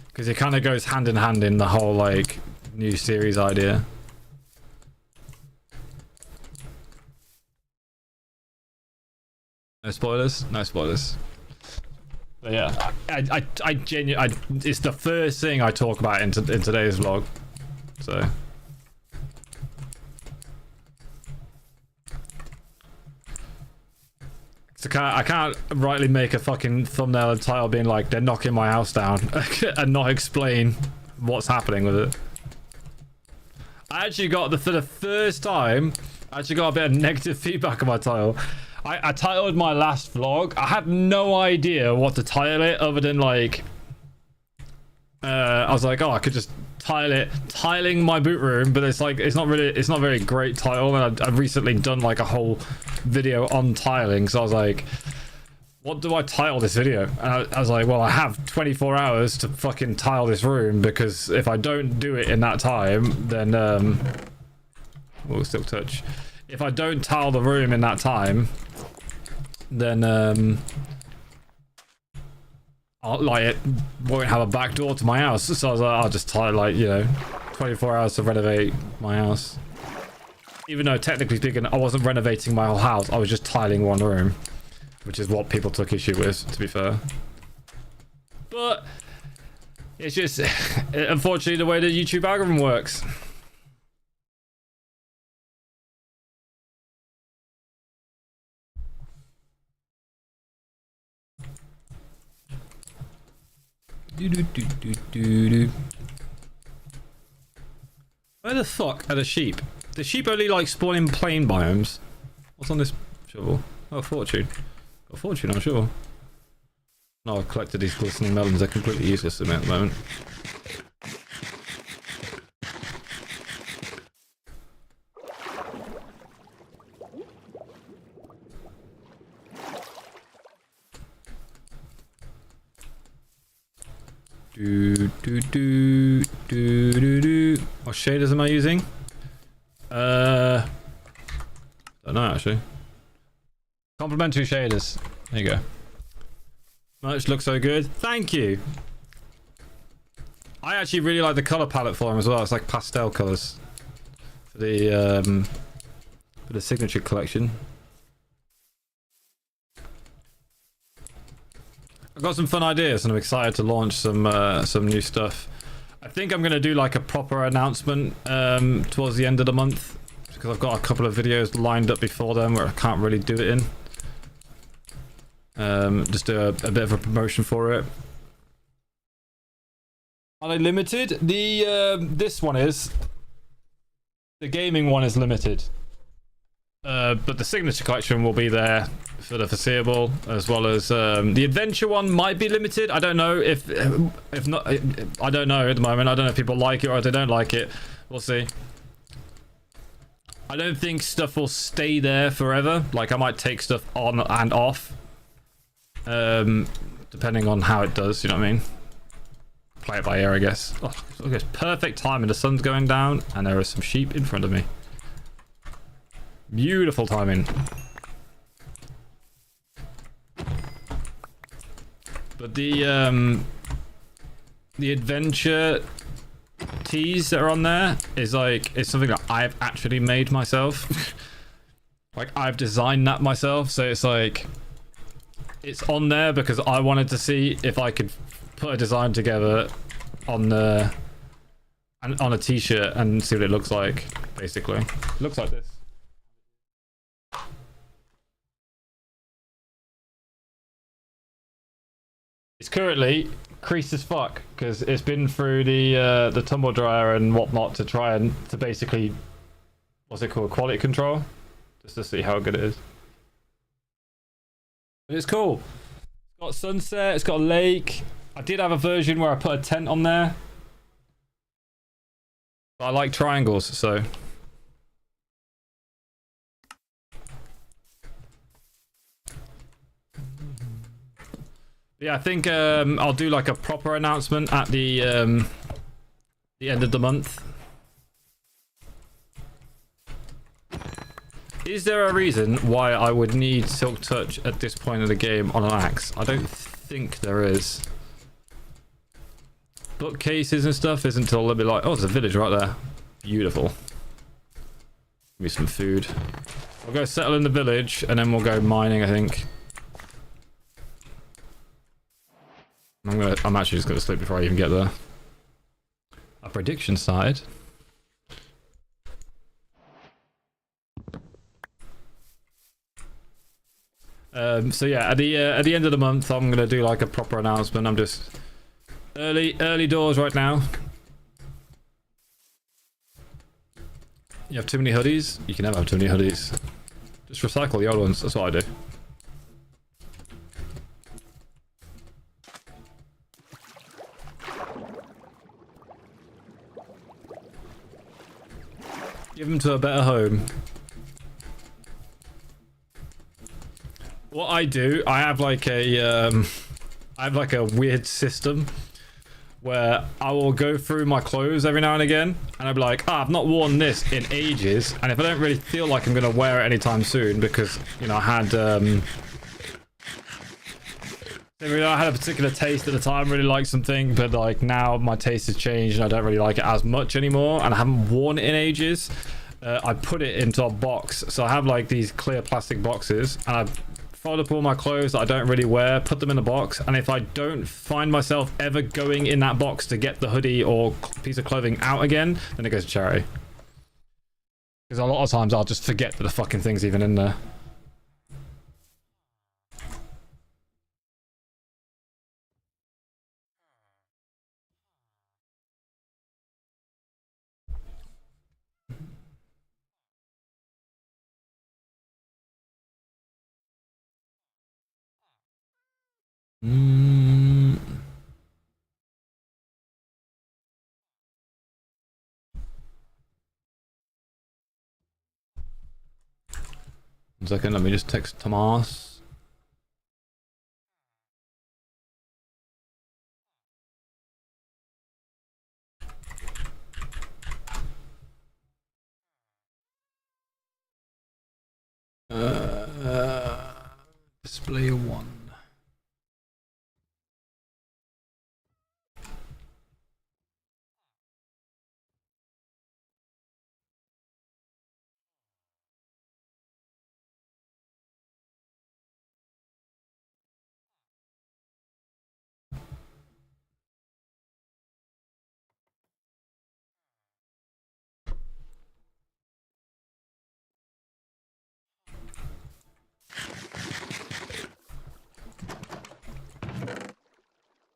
Because it kind of goes hand in hand in the whole, like, new series idea. No spoilers? No spoilers. But yeah, I genuinely, it's the first thing I talk about in today's vlog. So. I can't rightly make a fucking thumbnail and title being like, they're knocking my house down and not explain what's happening with it. I actually got, for the first time, I actually got a bit of negative feedback on my title. I titled my last vlog. I had no idea what to title it other than like, I was like, oh, I could just title it tiling my boot room, but it's like, it's not a very great title. And I've recently done like a whole video on tiling, so I was like, what do I title this video? And I was like, well, I have 24 hours to fucking tile this room, because if I don't do it in that time, then we'll still touch. If I don't tile the room in that time, then it won't have a back door to my house. So I was like, I'll just tile, like, you know, 24 hours to renovate my house. Even though technically speaking, I wasn't renovating my whole house, I was just tiling one room, which is what people took issue with, to be fair. But it's just unfortunately the way the YouTube algorithm works. Where the fuck are the sheep? The sheep only like spawn in plain biomes. What's on this shovel? Oh, fortune. Got fortune, I'm sure. No, I've collected these glistening melons. They're completely useless to me at the moment. What shaders am I using? Don't know actually. Complementary shaders. There you go. Merch looks so good. Thank you. I actually really like the color palette for them as well. It's like pastel colors for the signature collection. I've got some fun ideas and I'm excited to launch some new stuff. I think I'm gonna do like a proper announcement towards the end of the month, because I've got a couple of videos lined up before then where I can't really do it in. Just do a bit of a promotion for it. Are they limited? This one is. The gaming one is limited. But the signature collection will be there for the foreseeable, as well as the adventure one might be limited. I don't know if not. I don't know at the moment. I don't know if people like it or if they don't like it. We'll see. I don't think stuff will stay there forever. Like I might take stuff on and off, depending on how it does. You know what I mean? Play it by ear, I guess. Oh, it's perfect timing. The sun's going down, and there are some sheep in front of me. Beautiful timing. But the adventure teas that are on there is like, it's something that I've actually made myself. Like, I've designed that myself, so it's like, it's on there because I wanted to see if I could put a design together on the on a t-shirt and see what it looks like. Basically, it looks like this. It's currently creased as fuck because it's been through the tumble dryer and whatnot to try and to basically, what's it called, quality control, just to see how good it is. But it's cool. It's got sunset, it's got a lake. I did have a version where I put a tent on there, but I like triangles, so yeah, I think I'll do like a proper announcement at the end of the month. Is there a reason why I would need Silk Touch at this point of the game on an axe? I don't think there is. Bookcases and stuff isn't until a little bit like... Oh, there's a village right there. Beautiful. Give me some food. I'll go settle in the village and then we'll go mining, I think. I'm actually just going to sleep before I even get there. A prediction side. So yeah, at the end of the month, I'm gonna do like a proper announcement. I'm just early doors right now. You have too many hoodies? You can never have too many hoodies. Just recycle the old ones. That's what I do. Give them to a better home. What I do, I have like a weird system where I will go through my clothes every now and again, and I'll be like, I've not worn this in ages, and if I don't really feel like I'm gonna wear it anytime soon, because you know I had a particular taste at the time, really liked something, but like now my taste has changed and I don't really like it as much anymore, and I haven't worn it in ages. I put it into a box, so I have like these clear plastic boxes, and I fold up all my clothes that I don't really wear, put them in the box, and if I don't find myself ever going in that box to get the hoodie or piece of clothing out again, then it goes to charity. Because a lot of times I'll just forget that the fucking thing's even in there. One second, let me just text Tomas. Display one.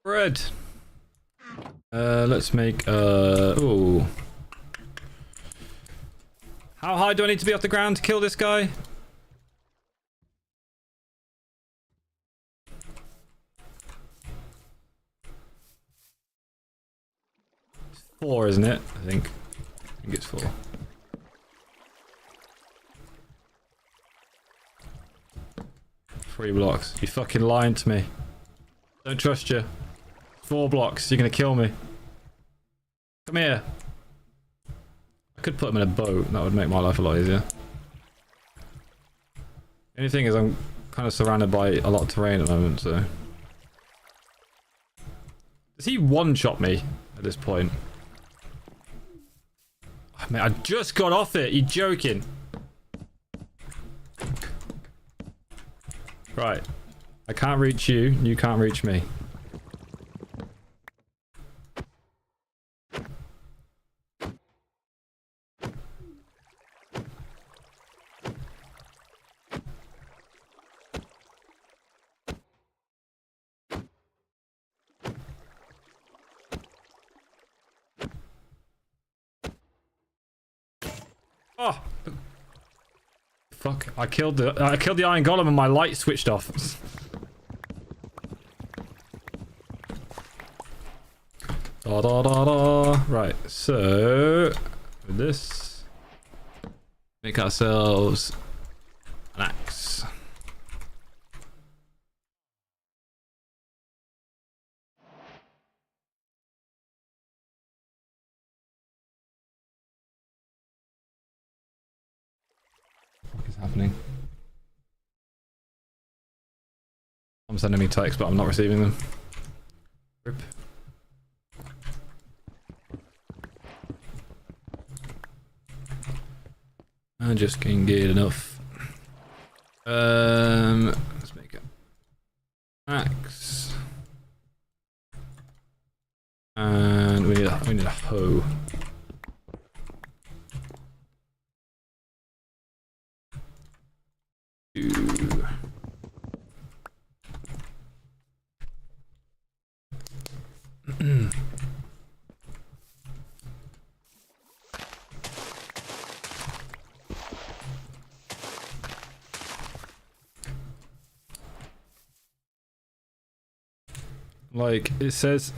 Bread. Let's make ooh. How high do I need to be off the ground to kill this guy? It's 4, isn't it? I think it's 4. Three blocks. You fucking lying to me. Don't trust you. 4 blocks. You're gonna kill me. Come here. I could put him in a boat. That would make my life a lot easier. The only thing is I'm kind of surrounded by a lot of terrain at the moment, so... Does he one-shot me at this point? Oh, man, I just got off it. You joking? Right. I can't reach you. You can't reach me. Oh, fuck! I killed the iron golem and my light switched off. Da da da da. Right, so with this, make ourselves an axe. What is happening? I'm sending me texts, but I'm not receiving them. Rip. I just can't get enough. Let's make it axe, and we need a hoe. Like it says.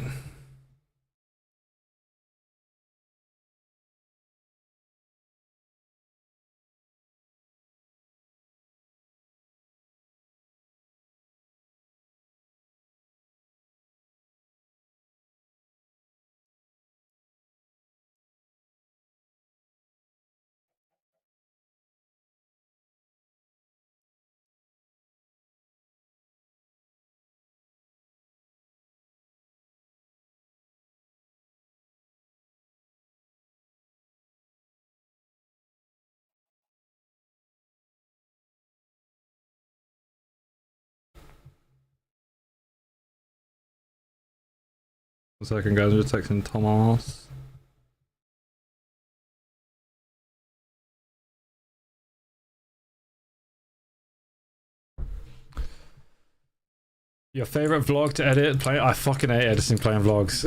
One second, guys. I'm just texting Thomas. Your favorite vlog to edit? Play? I fucking hate editing playing vlogs.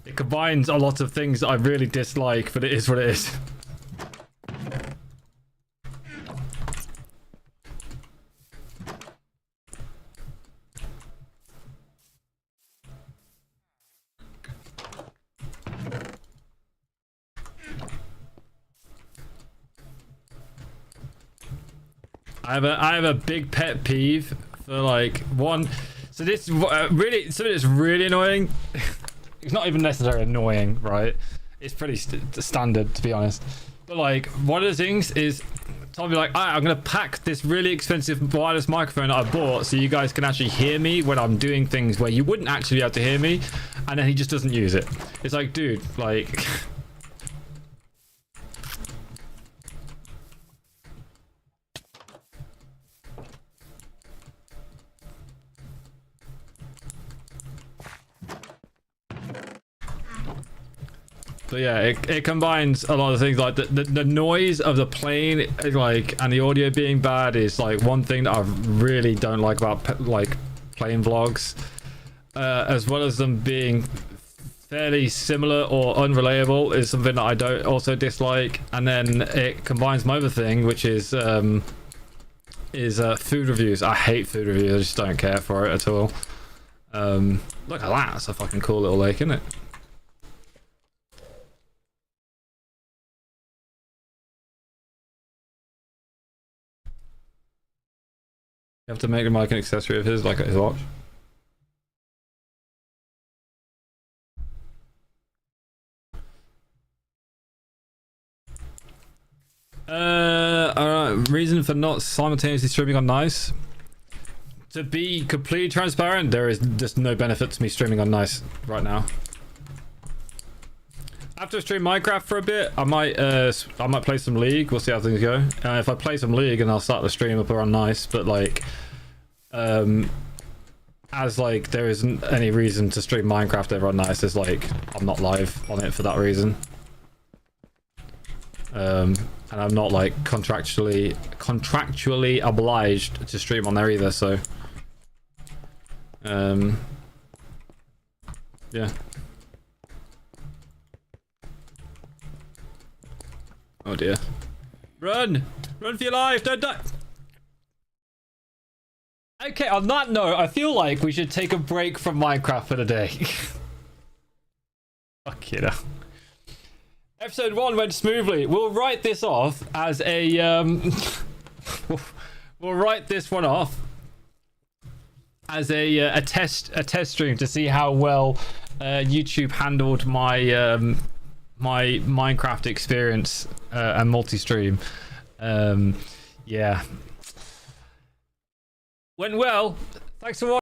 It combines a lot of things that I really dislike, but it is what it is. I have a big pet peeve for like one. So this really something that's really annoying. It's not even necessarily annoying, right? It's pretty standard, to be honest. But like one of the things is Tom be like, I'm gonna pack this really expensive wireless microphone that I bought so you guys can actually hear me when I'm doing things where you wouldn't actually be able to hear me, and then he just doesn't use it. It's like, dude, like. So yeah, it combines a lot of things, like the noise of the plane, like, and the audio being bad is like one thing that I really don't like about like plane vlogs, as well as them being fairly similar or unreliable is something that I don't also dislike. And then it combines my other thing, which is food reviews. I hate food reviews. I just don't care for it at all. Look at that, it's a fucking cool little lake, isn't it? You have to make him like an accessory of his, like his watch. Alright, reason for not simultaneously streaming on Nice. To be completely transparent, there is just no benefit to me streaming on Nice right now. After I stream Minecraft for a bit, I might play some League. We'll see how things go. If I play some League, and I'll start the stream up on Nice. But like, as like there isn't any reason to stream Minecraft over on Nice. It's like I'm not live on it for that reason. And I'm not like contractually obliged to stream on there either. So, yeah. Oh dear. Run! Run for your life! Don't die! Okay, on that note, I feel like we should take a break from Minecraft for the day. Fuck you know. Episode 1 went smoothly. We'll write this off as a we'll write this one off as a test stream to see how well YouTube handled my my Minecraft experience and multi-stream. Yeah, went well. Thanks for watching.